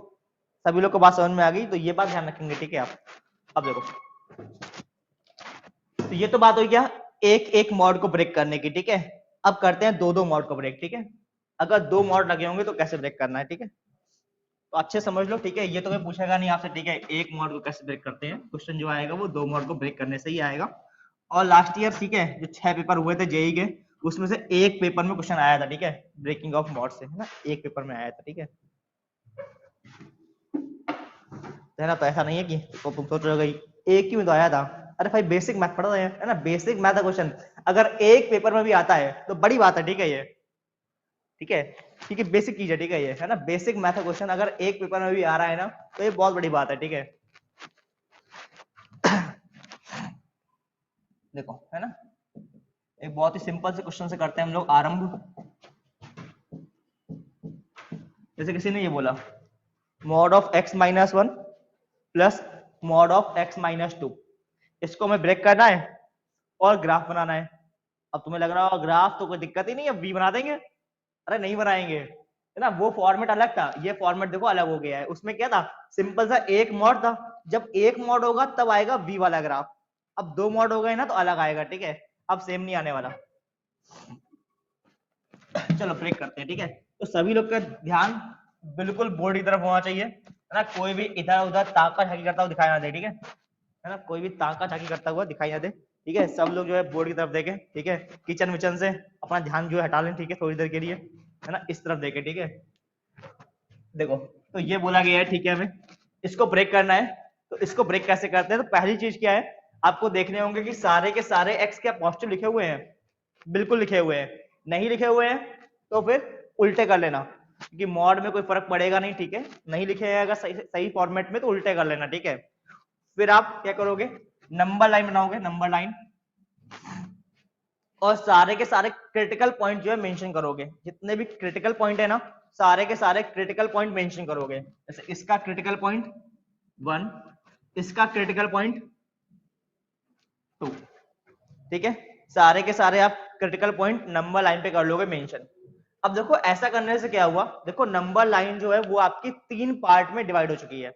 सभी लोग को बात समझ में आ गई, तो ये बात ध्यान रखेंगे, ठीक है आप। अब देखो, तो ये तो बात हो गया एक एक मॉड को ब्रेक करने की, ठीक है। अब करते हैं दो दो मॉड को ब्रेक, ठीक है, अगर दो मॉड लगे होंगे तो कैसे ब्रेक करना है, ठीक है, तो अच्छे समझ लो, ठीक है, ये तो मैं पूछेगा नहीं आपसे, ठीक है, एक मॉड को कैसे ब्रेक करते हैं, क्वेश्चन जो आएगा वो दो मॉड को ब्रेक करने से ही आएगा। और लास्ट ईयर, ठीक है, जो 6 पेपर हुए थे जेई के, उसमें से एक पेपर में क्वेश्चन आया था, ठीक है, ब्रेकिंग ऑफ मॉड से, है ना, एक पेपर में आया था, ठीक है, है ना। तो ऐसा नहीं है कि तो तुम सोच रहे हो एक ही में तो आया था, अरे भाई बेसिक मैथ पढ़ा है ना, बेसिक मैथ का क्वेश्चन अगर एक पेपर में भी आता है तो बड़ी बात है, ठीक है, ये ठीक है, क्योंकि बेसिक चीज है, ठीक है, ये है ना, बेसिक मैथ का क्वेश्चन अगर एक पेपर में भी आ रहा है ना, तो ये बहुत बड़ी बात है, ठीक है। देखो, है ना, एक बहुत ही सिंपल से क्वेश्चन से करते हैं हम लोग आरंभ। जैसे किसी ने ये बोला mod of x-1 plus mod of x-2, इसको हमें ब्रेक करना है और ग्राफ बनाना है। अब तुम्हें लग रहा होगा ग्राफ तो कोई दिक्कत ही नहीं है, वी बना देंगे। अरे नहीं बनाएंगे, है ना, वो फॉर्मेट अलग था, ये फॉर्मेट देखो अलग हो गया है। उसमें क्या था, सिंपल सा एक मॉड था, जब एक मॉड होगा तब आएगा वी वाला ग्राफ। अब दो मॉड हो गए ना तो अलग आएगा, ठीक है, अब सेम नहीं आने वाला। चलो ब्रेक करते हैं, ठीक है। तो सभी लोग का ध्यान बिल्कुल बोर्ड की तरफ होना चाहिए, है ना, कोई भी इधर उधर ताका झाकी करता हुआ दिखाई ना दे, ठीक है ना, कोई भी ताका झाकी करता हुआ दिखाई ना दे, ठीक है। सब लोग जो है बोर्ड की तरफ देखें, ठीक है, किचन विचन से अपना ध्यान जो है हटा लें, ठीक है, थोड़ी देर के लिए, है ना, इस तरफ देखें, ठीक है। देखो तो ये बोला गया है, ठीक है, हमें इसको ब्रेक करना है। तो इसको ब्रेक कैसे करते हैं, तो पहली चीज क्या है, आपको देखने होंगे कि सारे के सारे एक्स क्या पॉजिटिव लिखे हुए हैं, बिल्कुल लिखे हुए हैं। नहीं लिखे हुए हैं तो फिर उल्टे कर लेना, क्योंकि मॉड में कोई फर्क पड़ेगा नहीं, ठीक है। नहीं लिखे अगर सही फॉर्मेट में तो उल्टे कर लेना, ठीक है। फिर आप क्या करोगे, नंबर लाइन बनाओगे, नंबर लाइन, और सारे के सारे क्रिटिकल पॉइंट जो है मेंशन करोगे, जितने भी क्रिटिकल पॉइंट है ना, सारे के सारे क्रिटिकल पॉइंट मेंशन करोगे। जैसे इसका क्रिटिकल पॉइंट 1, इसका क्रिटिकल पॉइंट 2, ठीक है। सारे के सारे आप क्रिटिकल पॉइंट नंबर लाइन पे कर लोगे मेंशन। अब देखो ऐसा करने से क्या हुआ, देखो नंबर लाइन जो है वो आपकी 3 पार्ट में डिवाइड हो चुकी है।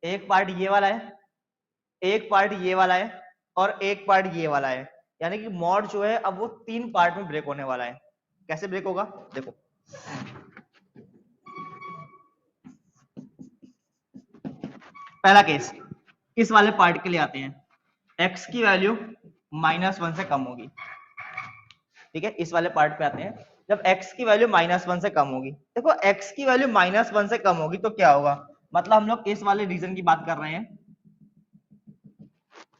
एक पार्ट ये वाला है, एक पार्ट ये वाला है, और एक पार्ट ये वाला है। यानी कि मॉड जो है अब वो 3 पार्ट में ब्रेक होने वाला है। कैसे ब्रेक होगा, देखो पहला केस, इस वाले पार्ट के लिए आते हैं, x की वैल्यू -1 से कम होगी, ठीक है। इस वाले पार्ट पे आते हैं, जब x की वैल्यू -1 से कम होगी, देखो x की वैल्यू -1 से कम होगी तो क्या होगा, मतलब हम लोग इस वाले रीजन की बात कर रहे हैं।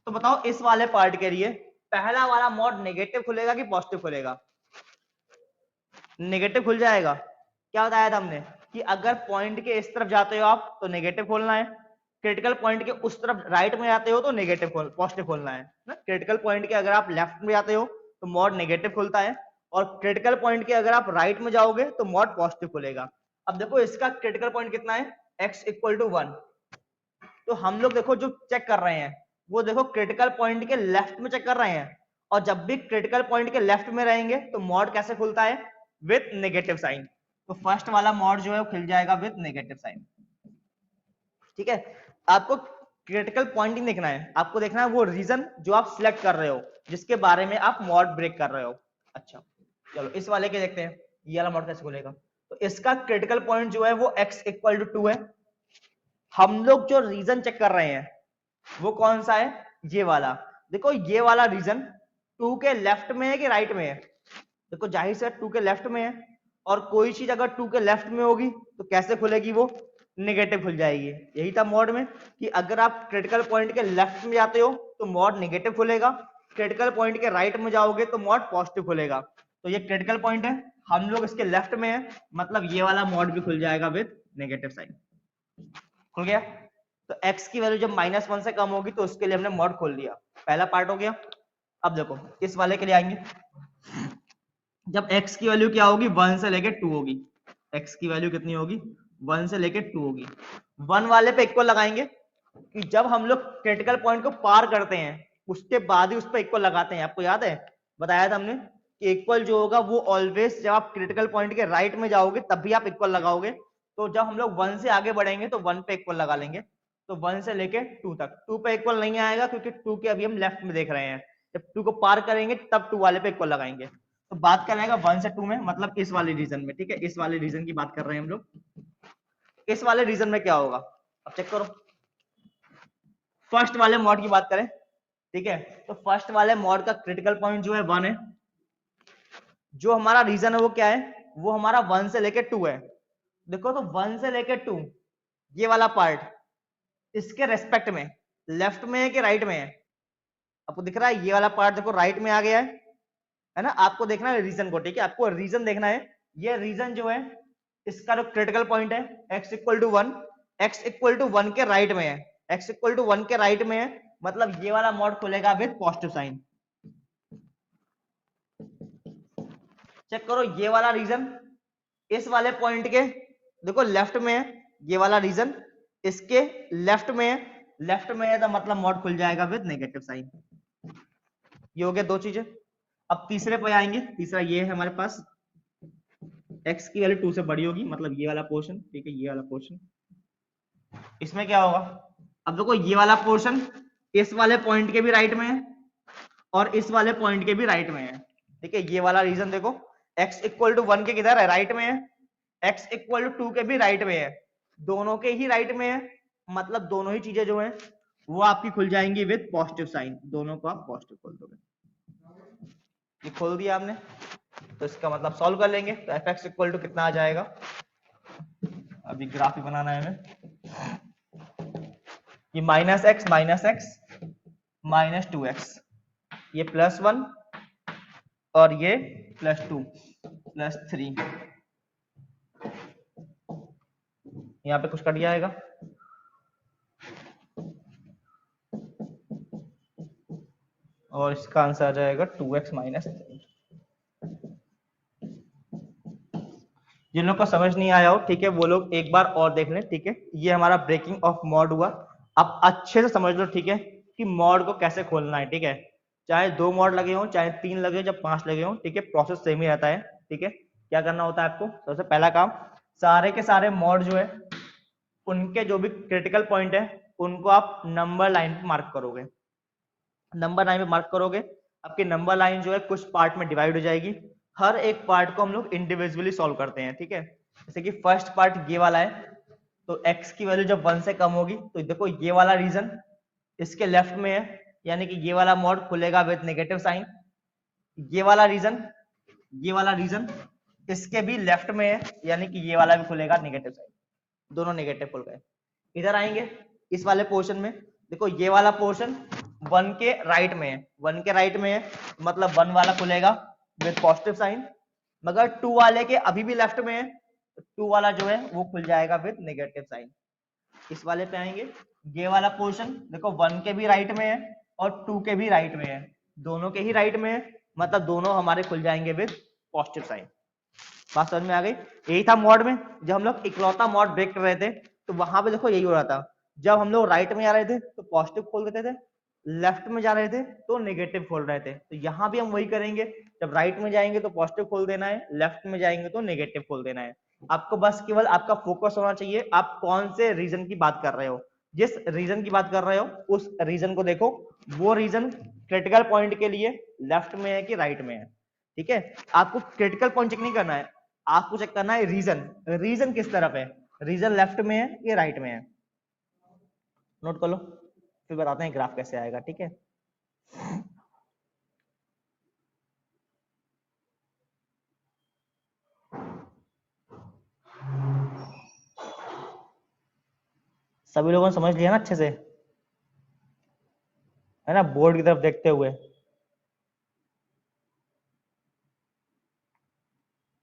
तो बताओ इस वाले पार्ट के लिए पहला वाला मॉड नेगेटिव खुलेगा कि पॉजिटिव खुलेगा, नेगेटिव खुल जाएगा। क्या बताया था हमने कि अगर पॉइंट के इस तरफ जाते हो आप तो नेगेटिव खोलना है, क्रिटिकल पॉइंट के उस तरफ राइट में जाते हो तो नेगेटिव पॉजिटिव खोलना है ना। क्रिटिकल पॉइंट के अगर आप लेफ्ट में जाते हो तो मॉड नेगेटिव खुलता है, और क्रिटिकल पॉइंट के अगर आप राइट में जाओगे तो मॉड पॉजिटिव खुलेगा। अब देखो इसका क्रिटिकल पॉइंट कितना है, x = 1। तो हम लोग देखो जो चेक कर रहे हैं वो देखो क्रिटिकल पॉइंट के लेफ्ट में चेक कर रहे हैं, और जब भी क्रिटिकल पॉइंट के लेफ्ट में रहेंगे तो मॉड कैसे खुलता है, विथ नेगेटिव साइन। तो फर्स्ट वाला मॉड जो है वो खुल जाएगा विथ नेगेटिव साइन, ठीक है। आपको क्रिटिकल पॉइंट नहीं देखना है, आपको देखना है वो रीजन जो आप सिलेक्ट कर रहे हो, जिसके बारे में आप मॉड ब्रेक कर रहे हो। अच्छा चलो इस वाले के देखते हैं, ये वाला मॉड कैसे खुलेगा। तो इसका क्रिटिकल पॉइंट जो है वो x = 2 है। हम लोग जो रीजन चेक कर रहे हैं वो कौन सा है, ये वाला। देखो ये वाला रीजन 2 के लेफ्ट में है कि राइट में है, देखो जाहिर से 2 के लेफ्ट में है, और कोई चीज अगर 2 के लेफ्ट में होगी तो कैसे खुलेगी, वो नेगेटिव खुल जाएगी। यही था मॉड में कि अगर आप क्रिटिकल पॉइंट के लेफ्ट में जाते हो तो मॉड नेगेटिव खुलेगा, क्रिटिकल पॉइंट के राइट में जाओगे तो मॉड पॉजिटिव खुलेगा। तो ये क्रिटिकल पॉइंट है, हम लोग इसके लेफ्ट में है, मतलब ये वाला मॉड भी खुल जाएगा विद नेगेटिव साइन। खुल गया। तो x की वैल्यू जब -1 से कम होगी तो उसके लिए हमने मॉड खोल दिया, पहला पार्ट हो गया। अब देखो इस वाले के लिए आएंगे, जब x की वैल्यू क्या होगी, 1 से लेके 2 होगी। x की वैल्यू कितनी होगी, 1 से लेके 2 होगी। 1 वाले पे इक्वल लगाएंगे कि जब हम लोग क्रिटिकल पॉइंट को पार करते हैं उसके बाद ही उस पर इक्वल लगाते हैं। आपको याद है, बताया था हमने कि इक्वल जो होगा वो ऑलवेज जब आप क्रिटिकल पॉइंट के राइट में जाओगे तब भी आप इक्वल लगाओगे। तो जब हम लोग 1 से आगे बढ़ेंगे तो 1 पे इक्वल लगा लेंगे। तो 1 से लेके 2 तक, 2 पे इक्वल नहीं आएगा क्योंकि 2 के अभी हम लेफ्ट में देख रहे हैं, जब 2 को पार करेंगे तब 2 वाले पे इक्वल लगाएंगे। तो बात कर रहेगा 1 से 2 में, मतलब इस वाले रीजन में, ठीक है, इस वाले रीजन की बात कर रहे हैं हम लोग। इस वाले रीजन में क्या होगा, अब चेक करो। फर्स्ट वाले मॉड की बात करें, ठीक है, तो फर्स्ट वाले मॉड का क्रिटिकल पॉइंट जो है 1 है। जो हमारा रीजन है वो क्या है, वो हमारा 1 से लेके 2 है। देखो तो 1 से लेके 2 ये वाला पार्ट इसके रेस्पेक्ट में लेफ्ट में है कि राइट में है, आपको दिख रहा है ये वाला पार्ट देखो राइट में आ गया है ना। आपको देखना है रीजन को, ठीक है, आपको रीजन देखना है। ये रीजन जो है इसका जो क्रिटिकल पॉइंट है x = 1, x = 1 के राइट में है, x = 1 के राइट में है, मतलब ये वाला मॉड खुलेगा विद पॉजिटिव साइन। चेक करो ये वाला रीजन इस वाले पॉइंट के देखो लेफ्ट में है, ये वाला रीजन इसके लेफ्ट में है, लेफ्ट में है तो मतलब मॉड खुल जाएगा विद नेगेटिव साइन। ये हो गया दो चीजें। अब तीसरे पे आएंगे। तीसरा ये है हमारे पास x की वैल्यू 2 से बड़ी होगी, मतलब ये वाला पोर्शन, ठीक है, ये वाला पोर्शन। इसमें क्या होगा, अब देखो ये वाला पोर्शन इस वाले पॉइंट के भी राइट में है और इस वाले पॉइंट के भी राइट में है, ठीक है। ये वाला रीजन देखो, x इक्वल टू 1 के किधर है, राइट में है, x इक्वल टू 2 के भी राइट में है, दोनों के ही राइट में है, मतलब दोनों ही चीजें जो है वो आपकी खुल जाएंगी विद पॉजिटिव साइन, दोनों को आप पॉजिटिव खोल दोगे। ये खोल दिया आपने, तो इसका मतलब सॉल्व कर लेंगे, तो एफ एक्स इक्वल टू कितना आ जाएगा, अभी ग्राफ ही बनाना है हमें। ये माइनस एक्स माइनस 2x, ये +1 और ये +2 +3, यहाँ पे कुछ कट जाएगा, और इसका आंसर आ जाएगा 2x माइनस 3। जिन लोग को समझ नहीं आया हो, ठीक है, वो लोग एक बार और देख लें, ठीक है। ये हमारा ब्रेकिंग ऑफ मॉड हुआ। अब अच्छे से समझ लो, ठीक है, कि मॉड को कैसे खोलना है, ठीक है। चाहे 2 मॉड लगे हो, चाहे 3 लगे हो, चाहे 5 लगे हो, ठीक है, प्रोसेस सेम ही रहता है, ठीक है। क्या करना होता है आपको, सबसे पहला काम, सारे के सारे मॉड जो है उनके जो भी क्रिटिकल पॉइंट है उनको आप नंबर लाइन पे मार्क करोगे। नंबर लाइन पे मार्क करोगे, आपकी नंबर लाइन जो है कुछ पार्ट में डिवाइड हो जाएगी। हर एक पार्ट को हम लोग इंडिविजुअली सॉल्व करते हैं, ठीक है। जैसे कि फर्स्ट पार्ट ये वाला है, तो x की वैल्यू जब 1 से कम होगी तो देखो ये वाला रीजन इसके लेफ्ट में है, यानी कि ये वाला मॉड खुलेगा विद नेगेटिव साइन। ये वाला रीजन इसके भी लेफ्ट में है, यानी कि ये वाला भी खुलेगा नेगेटिव साइन, दोनों नेगेटिव खुल गए। इधर आएंगे इस वाले पोर्शन में, देखो ये वाला पोर्शन 1 के राइट में है, 1 के राइट में है, मतलब 1 वाला खुलेगा विद पॉजिटिव साइन, मगर 2 वाले के अभी भी लेफ्ट में है, तो 2 वाला जो है वो खुल जाएगा विद नेगेटिव साइन। इस वाले पे आएंगे, ये वाला पोर्शन देखो 1 के भी राइट में है और 2 के भी राइट में है, दोनों के ही राइट में है, मतलब दोनों हमारे खुल जाएंगे विद पॉजिटिव साइन। बात समझ में आ गई। यही था मॉड में, जब हम लोग इकलौता मॉड ब्रेक कर रहे थे तो वहां पे देखो यही हो रहा था, जब हम लोग राइट में जा रहे थे तो पॉजिटिव खोल देते थे, लेफ्ट में जा रहे थे तो नेगेटिव खोल रहे थे। तो यहाँ भी हम वही करेंगे, जब राइट में जाएंगे तो पॉजिटिव खोल देना है, लेफ्ट में जाएंगे तो नेगेटिव खोल देना है। आपको बस केवल आपका फोकस होना चाहिए, आप कौन से रीजन की बात कर रहे हो, जिस रीजन की बात कर रहे हो उस रीजन को देखो, वो रीजन क्रिटिकल पॉइंट के लिए लेफ्ट में है कि राइट में है, ठीक है। आपको क्रिटिकल पॉइंट चेक नहीं करना है, आपको चेक करना है रीजन, रीजन किस तरफ है, रीजन लेफ्ट में है या राइट में है। नोट कर लो, फिर बताते हैं ग्राफ कैसे आएगा, ठीक है। सभी लोगों ने समझ लिया ना अच्छे से, है ना, बोर्ड की तरफ देखते हुए,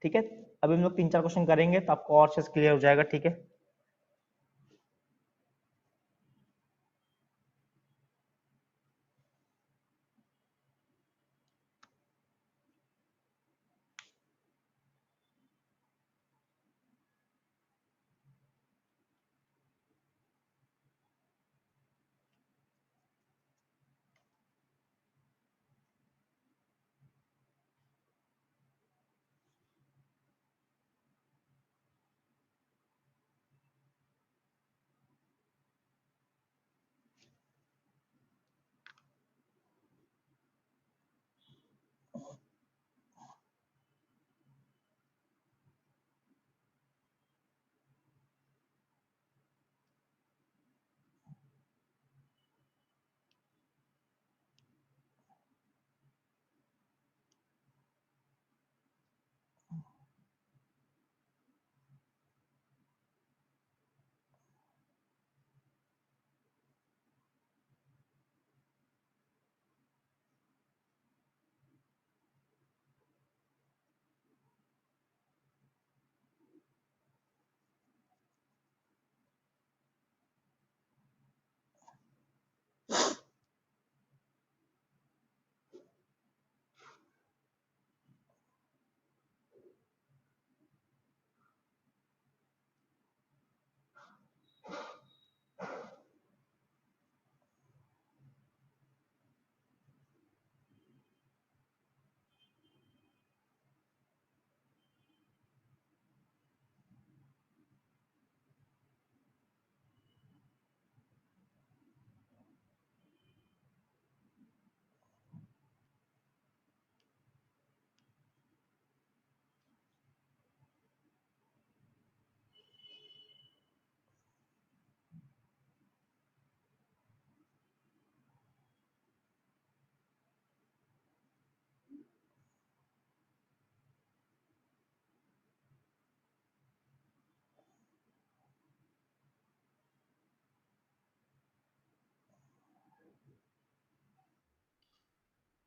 ठीक है। अभी हम लोग 3-4 क्वेश्चन करेंगे तो आपको और अच्छे से क्लियर हो जाएगा, ठीक है।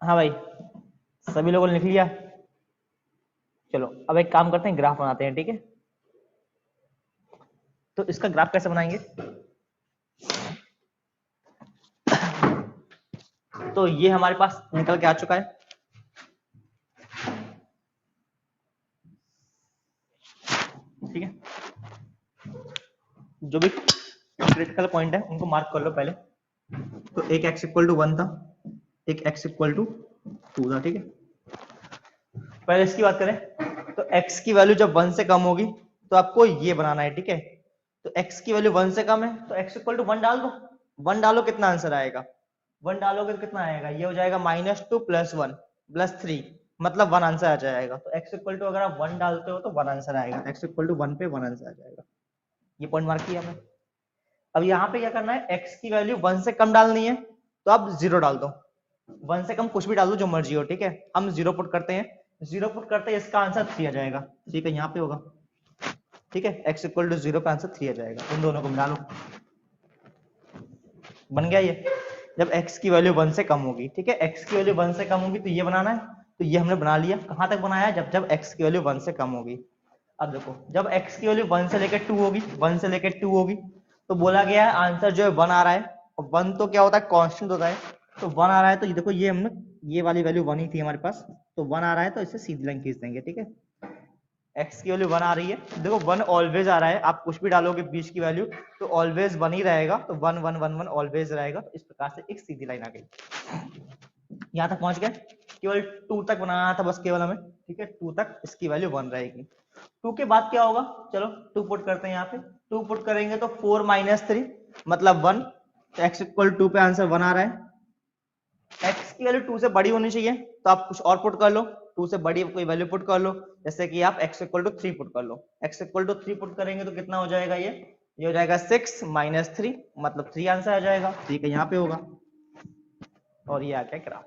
हाँ भाई, सभी लोगों ने लिख लिया? चलो अब एक काम करते हैं, ग्राफ बनाते हैं, ठीक है। तो इसका ग्राफ कैसे बनाएंगे? तो ये हमारे पास निकल के आ चुका है, ठीक है। जो भी क्रिटिकल पॉइंट है उनको मार्क कर लो पहले। तो एक x इक्वल टू 1 था, एक x इक्वल टू 2 था, ठीक है। पहले इसकी बात करें तो x की वैल्यू जब 1 से कम होगी तो आपको ये बनाना है, ठीक है। तो x की वैल्यू 1 से कम है तो x इक्वल टू 1 डाल दो। 1 डालो, कितना आंसर आएगा? 1 डालोगे तो कितना आएगा? ये हो जाएगा -2 + 1 + 3, मतलब 1 आंसर आ जाएगा। तो x इक्वल टू अगर आप 1 डालते हो तो 1 आंसर आएगा। x इक्वल टू 1 पे 1 आंसर आ जाएगा। ये पॉइंट मार्क किया हमने। अब यहाँ पे क्या करना है, x की वैल्यू 1 से कम डालनी है तो आप 0 डाल दो। 1 से कम कुछ भी डाल दो, जो मर्जी हो, ठीक है। हम 0 पुट करते हैं। 0 पुट करते हैं, इसका आंसर 3 आ जाएगा, ठीक है। यहाँ पे होगा, ठीक है। x इक्वल टू 0 पे आंसर 3 आ जाएगा। इन दोनों को मिला लो, बन गया ये। जब x की वैल्यू 1 से कम होगी, ठीक है, x की वैल्यू 1 से कम होगी तो ये बनाना है। तो ये हमने बना लिया। कहां तक बनाया? जब जब x की वैल्यू 1 से कम होगी। अब देखो, जब x की वैल्यू 1 से लेकर 2 होगी, 1 से लेकर 2 होगी, तो बोला गया है आंसर जो है 1 आ रहा है। और 1 तो क्या होता है, कांस्टेंट होता है। तो 1 आ रहा है, तो ये देखो, ये हमने ये वाली वैल्यू 1 ही थी हमारे पास, तो 1 आ रहा है, तो इसे सीधी लाइन खींच देंगे, ठीक है। x की वैल्यू 1 आ रही है, देखो 1 ऑलवेज आ रहा है। आप कुछ भी डालोगे बीच की वैल्यू तो ऑलवेज 1 ही रहेगा, तो 1 1 1 1 ऑलवेज रहेगा। तो इस प्रकार से एक सीधी लाइन आ गई। यहां तक पहुंच गए। केवल 2 तक बनाना था बस, केवल हमें, ठीक है। 2 तक इसकी वैल्यू 1 रहेगी। 2 के बाद क्या होगा? चलो 2 पुट करते हैं यहाँ पे। 2 पुट करेंगे तो 4 - 3 मतलब 1। तो x इक्वल 2 पे आंसर 1 आ रहा है। x की वैल्यू 2 से बड़ी होनी चाहिए, तो आप कुछ और पुट कर लो। 2 से बड़ी कोई वैल्यू पुट कर लो, जैसे कि आप x इक्वल टू 3 पुट कर लो। x इक्वल टू 3 पुट करेंगे तो कितना हो जाएगा? ये हो जाएगा 6 - 3 मतलब 3 आंसर आ जाएगा, ठीक है। यहाँ पे होगा। और ये आ गया ग्राफ।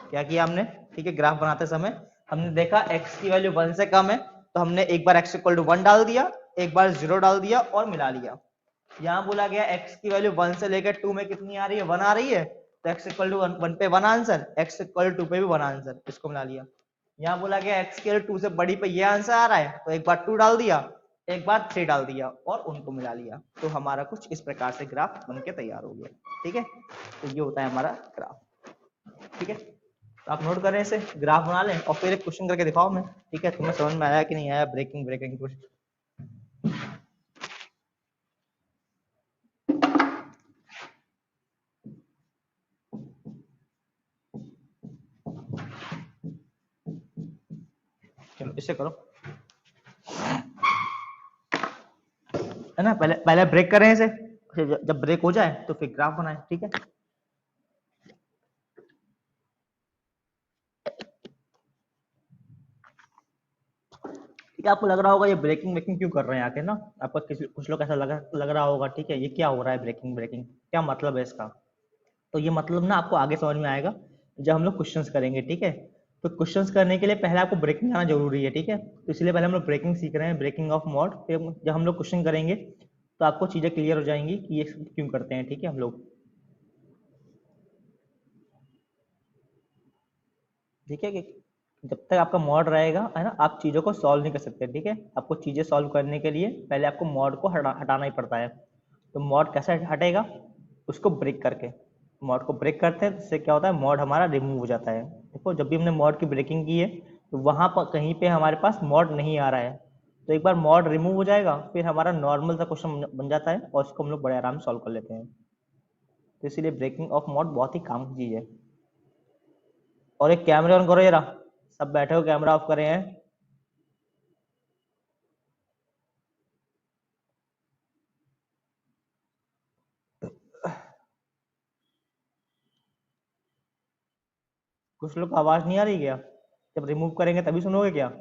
क्या किया हमने? ठीक है, ग्राफ बनाते समय हमने देखा x की वैल्यू 1 से कम है, तो हमने एक बार x इक्वल टू 1 डाल दिया, एक बार 0 डाल दिया और मिला लिया। यहाँ बोला गया x की वैल्यू 1 से लेकर 2 में कितनी आ रही है? 1 आ रही है। तो x इक्वल टू 1 पे 1 आंसर, x इक्वल टू 2 पे भी 1 आंसर, इसको मिला लिया। यहाँ बोला गया x की वैल्यू 2 से बड़ी पे ये आंसर आ रहा है, तो एक बार 2 डाल दिया, एक बार 3 डाल दिया और उनको मिला लिया। तो हमारा कुछ इस प्रकार से ग्राफ बन के तैयार हो गया, ठीक है। तो ये होता है हमारा ग्राफ, ठीक है। तो आप नोट करें इसे, ग्राफ बना लें और फिर एक क्वेश्चन करके दिखाओ मैं, ठीक है। तुम्हें समझ में आया कि नहीं आया? ब्रेकिंग ब्रेकिंग कुछ। चलो इसे करो, है ना। पहले पहले ब्रेक करें इसे, फिर जब ब्रेक हो जाए तो फिर ग्राफ बनाए, ठीक है। ठीक है, आपको लग रहा होगा ये ब्रेकिंग ब्रेकिंग क्यों कर रहे हैं आके ना। आपको कुछ लोग ऐसा लग रहा होगा, ठीक है, ये क्या हो रहा है ब्रेकिंग ब्रेकिंग, क्या मतलब है इसका। तो ये मतलब ना आपको आगे समझ में आएगा जब हम लोग क्वेश्चंस करेंगे, ठीक है। तो क्वेश्चंस करने के लिए पहले आपको ब्रेकिंग आना जरूरी है, ठीक है। तो इसलिए पहले हम लोग ब्रेकिंग सीख रहे हैं, ब्रेकिंग ऑफ मॉड। फिर जब हम लोग क्वेश्चन करेंगे तो आपको चीजें क्लियर हो जाएंगी कि ये क्यों करते हैं, ठीक है हम लोग। ठीक है कि जब तक आपका मॉड रहेगा, है ना, आप चीज़ों को सॉल्व नहीं कर सकते, ठीक है। आपको चीज़ें सॉल्व करने के लिए पहले आपको मॉड को हटाना ही पड़ता है। तो मॉड कैसे हटेगा? उसको ब्रेक करके। मॉड को ब्रेक करते हैं, इससे क्या होता है, मॉड हमारा रिमूव हो जाता है। देखो जब भी हमने मॉड की ब्रेकिंग की है तो वहाँ पर कहीं पे हमारे पास मॉड नहीं आ रहा है। तो एक बार मॉड रिमूव हो जाएगा, फिर हमारा नॉर्मल सा क्वेश्चन बन जाता है और इसको हम लोग बड़े आराम से सॉल्व कर लेते हैं। तो इसीलिए ब्रेकिंग ऑफ मॉड बहुत ही काम की चीज़ है। और एक कैमरे ऑन करो जरा, सब बैठे हो कैमरा ऑफ करे हैं। कुछ लोग को आवाज नहीं आ रही क्या? जब रिमूव करेंगे तभी सुनोगे क्या?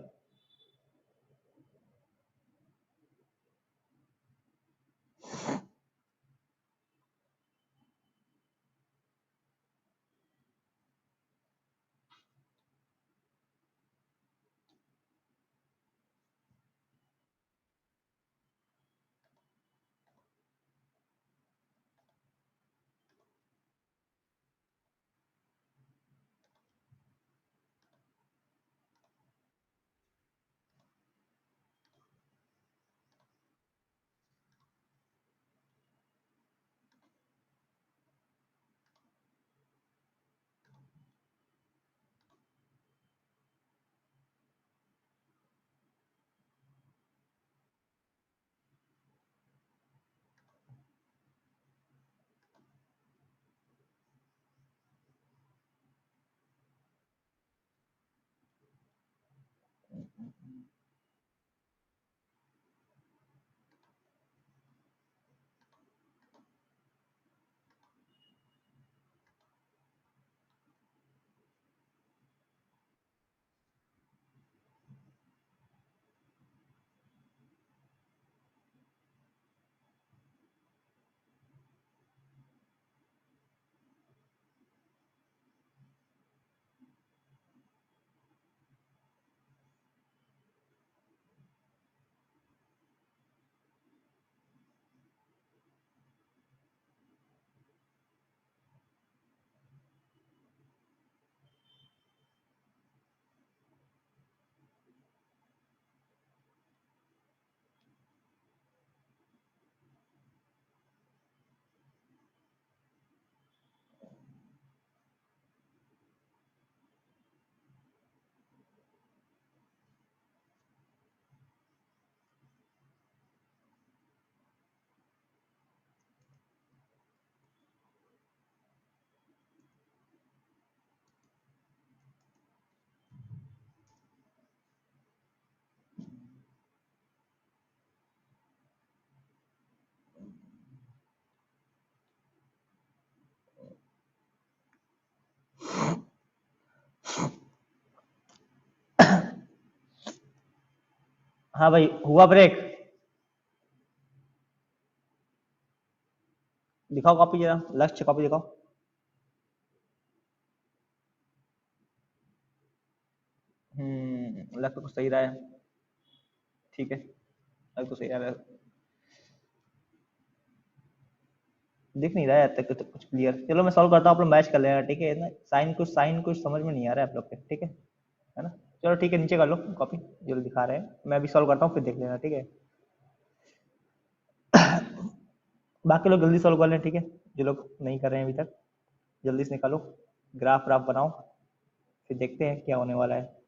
हाँ भाई, हुआ ब्रेक? दिखाओ कॉपी जरा, लक्ष्य कॉपी दिखाओ। लग तो कुछ सही रहा है। ठीक है, लग तो सही रहा है। दिख नहीं रहा है तक तो कुछ क्लियर। चलो मैं सॉल्व करता हूँ, आप लोग मैच कर लेना, ठीक है ना। साइन कुछ समझ में नहीं आ रहा है आप लोग के, ठीक है ना। चलो ठीक है, नीचे कर लो कॉपी जो लोग दिखा रहे हैं, मैं अभी सॉल्व करता हूँ फिर देख लेना, ठीक है। बाकी लोग जल्दी सॉल्व कर लें, ठीक है। जो लोग नहीं कर रहे हैं अभी तक, जल्दी से निकालो, ग्राफ व्राफ बनाओ, फिर देखते हैं क्या होने वाला है।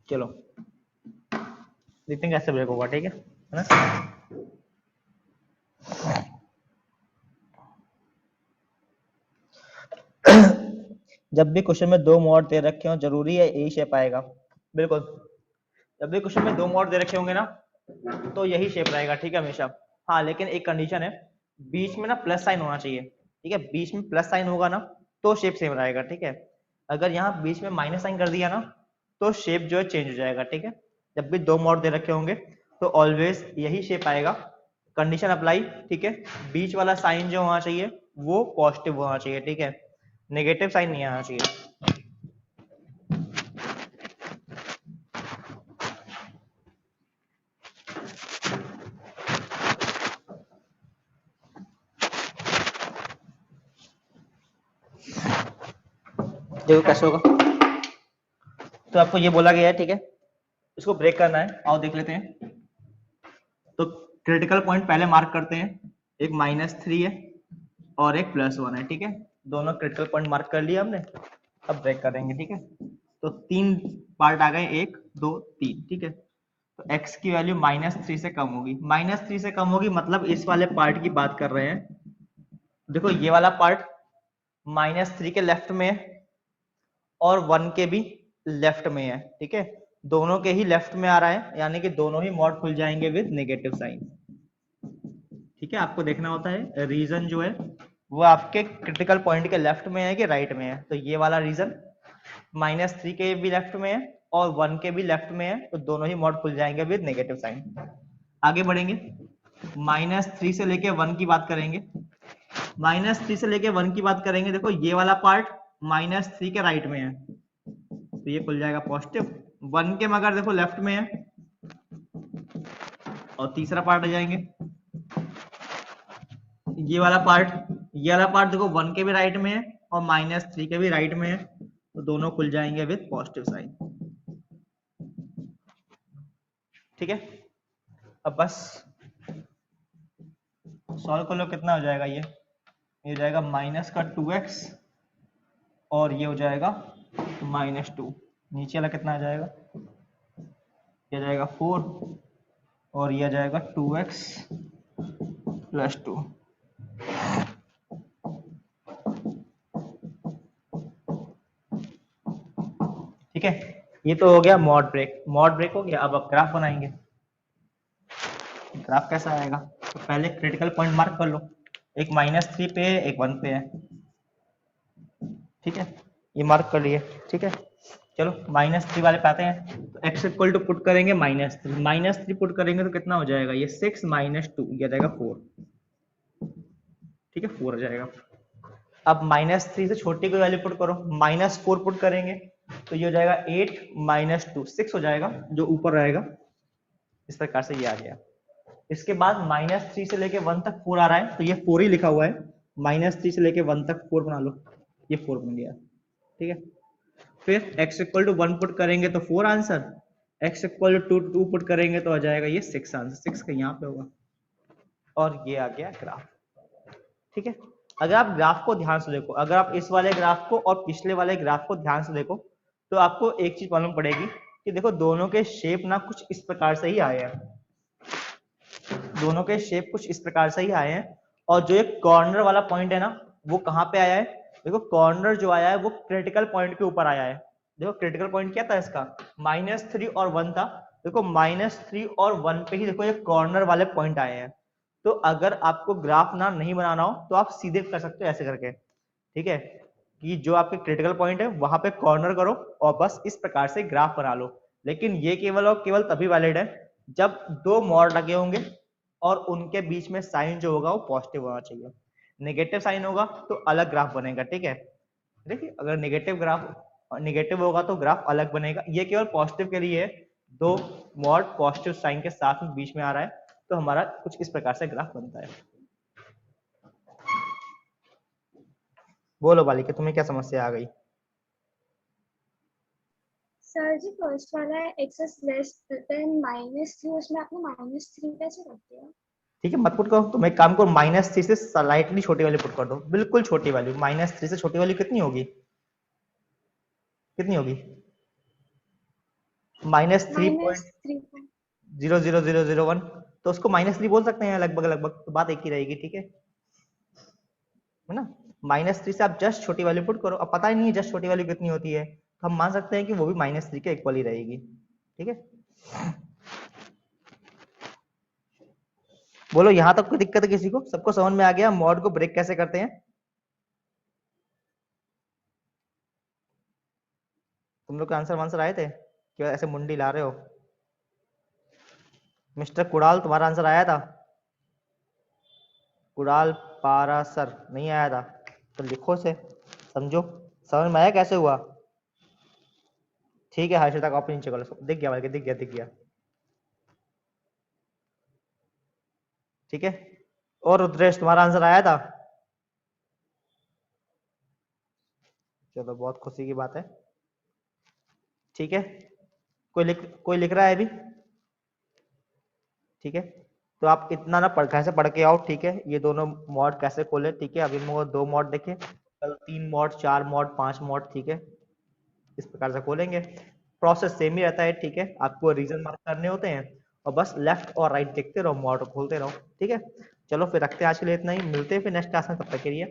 चलो देखते हैं कैसे ब्रेक होगा, ठीक है ना। जब भी क्वेश्चन में दो मोड दे रखे हो, जरूरी है यही शेप आएगा। बिल्कुल, जब भी क्वेश्चन में दो मोड दे रखे होंगे ना, तो यही शेप रहेगा, ठीक है, हमेशा। हाँ, लेकिन एक कंडीशन है, बीच में ना प्लस साइन होना चाहिए, ठीक है। बीच में प्लस साइन होगा ना तो शेप सेम रहेगा, ठीक है। अगर यहाँ बीच में माइनस साइन कर दिया ना तो शेप जो है चेंज हो जाएगा, ठीक है। जब भी दो मोड दे रखे होंगे तो ऑलवेज यही शेप आएगा। कंडीशन अप्लाई, ठीक है। बीच वाला साइन जो होना चाहिए वो पॉजिटिव होना चाहिए, ठीक है। नेगेटिव साइन नहीं आना चाहिए। देखो कैसे होगा, तो आपको ये बोला गया है, ठीक है। इसको ब्रेक करना है, आओ देख लेते हैं। तो क्रिटिकल पॉइंट पहले मार्क करते हैं, एक -3 है और एक +1 है, ठीक है। दोनों क्रिटिकल पॉइंट मार्क कर लिया हमने, अब ब्रेक करेंगे, ठीक है। तो 3 पार्ट आ गए, 1 2 3, ठीक है। तो x की वैल्यू -3 से कम होगी, -3 से कम होगी मतलब इस वाले पार्ट की बात कर रहे हैं। देखो ये वाला पार्ट -3 के लेफ्ट में है और 1 के भी लेफ्ट में है, ठीक है। दोनों के ही लेफ्ट में आ रहा है, यानी कि दोनों ही मॉड खुल जाएंगे विद नेगेटिव साइन, ठीक है। आपको देखना होता है रीजन जो है वो आपके क्रिटिकल पॉइंट के लेफ्ट में है कि राइट में है। तो ये वाला रीजन -3 के भी लेफ्ट में है और 1 के भी लेफ्ट में है, तो दोनों ही मॉड खुल जाएंगे विद नेगेटिव साइन। आगे बढ़ेंगे, -3 से लेके 1 की बात करेंगे। -3 से लेके 1 की बात करेंगे, देखो ये वाला पार्ट -3 के राइट में है तो ये खुल जाएगा पॉजिटिव। 1 के मगर देखो लेफ्ट में है, और तीसरा पार्ट आ जाएंगे ये वाला पार्ट देखो 1 के भी राइट में है और -3 के भी राइट में है, तो दोनों खुल जाएंगे विद पॉजिटिव साइन, ठीक है। अब बस सॉल्व कर लो, कितना हो जाएगा ये हो जाएगा माइनस का 2x और ये हो जाएगा -2। नीचे वाला कितना आ जाएगा, ये जाएगा 4 और ये आ जाएगा 2x + 2। ठीक है, ये तो हो गया मॉड ब्रेक। मॉड ब्रेक हो गया, अब आप ग्राफ बनाएंगे। ग्राफ कैसा आएगा, तो पहले क्रिटिकल पॉइंट मार्क कर लो, एक -3 पे है, एक 1 पे है, ठीक है। ये मार्क कर लिए, ठीक है। चलो -3 वाले पे आते हैं, तो x इक्वल टू पुट करेंगे -3 पुट करेंगे तो कितना हो जाएगा, ये 6 - 2 ये जाएगा 4, ठीक है, 4 आ जाएगा। अब -3 से छोटी कोई वैल्यू पुट करो, -4 पुट करेंगे तो ये हो जाएगा 8 - 2 6 हो जाएगा, जो ऊपर रहेगा। इस प्रकार से ये आ गया, इसके बाद -3 से लेके 1 तक 4 आ रहा है, तो ये 4 ही लिखा हुआ है। -3 से लेके 1 तक 4 बना लो, ये 4 बन गया। ठीक है, फिर x इक्वल टू 1 पुट करेंगे तो 4 answer, x equal to 2 put करेंगे तो आ जाएगा ये 6 आंसर। 6 का यहाँ पे होगा, और ये आ गया ग्राफ। ठीक है, अगर आप ग्राफ को ध्यान से देखो, अगर आप इस वाले ग्राफ को और पिछले वाले ग्राफ को ध्यान से देखो, तो आपको एक चीज मालूम पड़ेगी कि देखो दोनों के शेप ना कुछ इस प्रकार से ही आए हैं, दोनों के शेप कुछ इस प्रकार से ही आए हैं। और जो एक कॉर्नर वाला पॉइंट है ना, वो कहाँ पे आया है? देखो कॉर्नर जो आया है वो क्रिटिकल पॉइंट के ऊपर आया है। देखो क्रिटिकल पॉइंट क्या था इसका? -3 और 1 था। देखो -3 और 1 पे ही देखो ये कॉर्नर वाले पॉइंट आए हैं। तो अगर आपको ग्राफ ना नहीं बनाना हो तो आप सीधे कर सकते हो ऐसे करके। ठीक है, कि जो आपके क्रिटिकल पॉइंट है वहां पे कॉर्नर करो और बस इस प्रकार से ग्राफ बना लो। लेकिन ये केवल और केवल तभी वैलिड है जब दो मॉड लगे होंगे और उनके बीच में साइन जो होगा वो पॉजिटिव होना चाहिए। नेगेटिव साइन होगा तो अलग ग्राफ बनेगा। ठीक है, देखिए अगर नेगेटिव होगा तो ग्राफ अलग बनेगा। ये केवल पॉजिटिव के लिए है, दो मॉड पॉजिटिव साइन के साथ में बीच में आ रहा है तो हमारा कुछ इस प्रकार से ग्राफ बनता है। बोलो बालिका, तुम्हें क्या समस्या आ गई? सर जी फर्स्ट वाला है एक्सेस लेस देन -3, उसमें आपने -3 कैसे रख दिया? ठीक है, मत पुट करो, तुम एक काम करो, -3 से स्लाइटली छोटी वाली पुट कर दो, बिल्कुल छोटी वाली। -3 से छोटी वाली कितनी होगी? कितनी होगी? -3.00001। तो उसको -3 बोल सकते हैं लगभग लगभग, तो बात एक ही रहेगी। ठीक है ना? -3 से आप जस्ट छोटी वाली पुट करो, अब पता ही नहीं है जस्ट छोटी वाली कितनी होती है, तो हम मान सकते हैं कि वो भी -3 के इक्वल ही रहेगी। ठीक है, बोलो यहां तक कोई दिक्कत है किसी को? सबको समझ में आ गया मॉड को ब्रेक कैसे करते हैं? तुम लोग के आंसर आए थे? क्यों ऐसे मुंडी ला रहे हो? मिस्टर कुणाल, तुम्हारा आंसर आया था? कुणाल पारासर नहीं आया था तो लिखो से, समझो, समझ में आया कैसे हुआ? ठीक है, हर्षिता कॉपी नीचे करो, दिख गया भाई, दिख गया। ठीक है, और रुद्रेश तुम्हारा आंसर आया था? चलो बहुत खुशी की बात है। ठीक है, कोई लिख रहा है अभी? ठीक है, तो आप इतना ना कैसे पढ़ के आओ। ठीक है, ये दोनों मॉड कैसे खोले। ठीक है, अभी हम 2 मॉड देखे, कल 3 मॉड, 4 मॉड, 5 मॉड। ठीक है, इस प्रकार से खोलेंगे, प्रोसेस सेम ही रहता है। ठीक है, आपको रीजन मार्क करने होते हैं और बस लेफ्ट और राइट देखते रहो, मॉड खोलते रहो। ठीक है, चलो फिर रखते हैं आज के लिए इतना ही, मिलते हैं फिर नेक्स्ट क्लास में, तब तक के लिए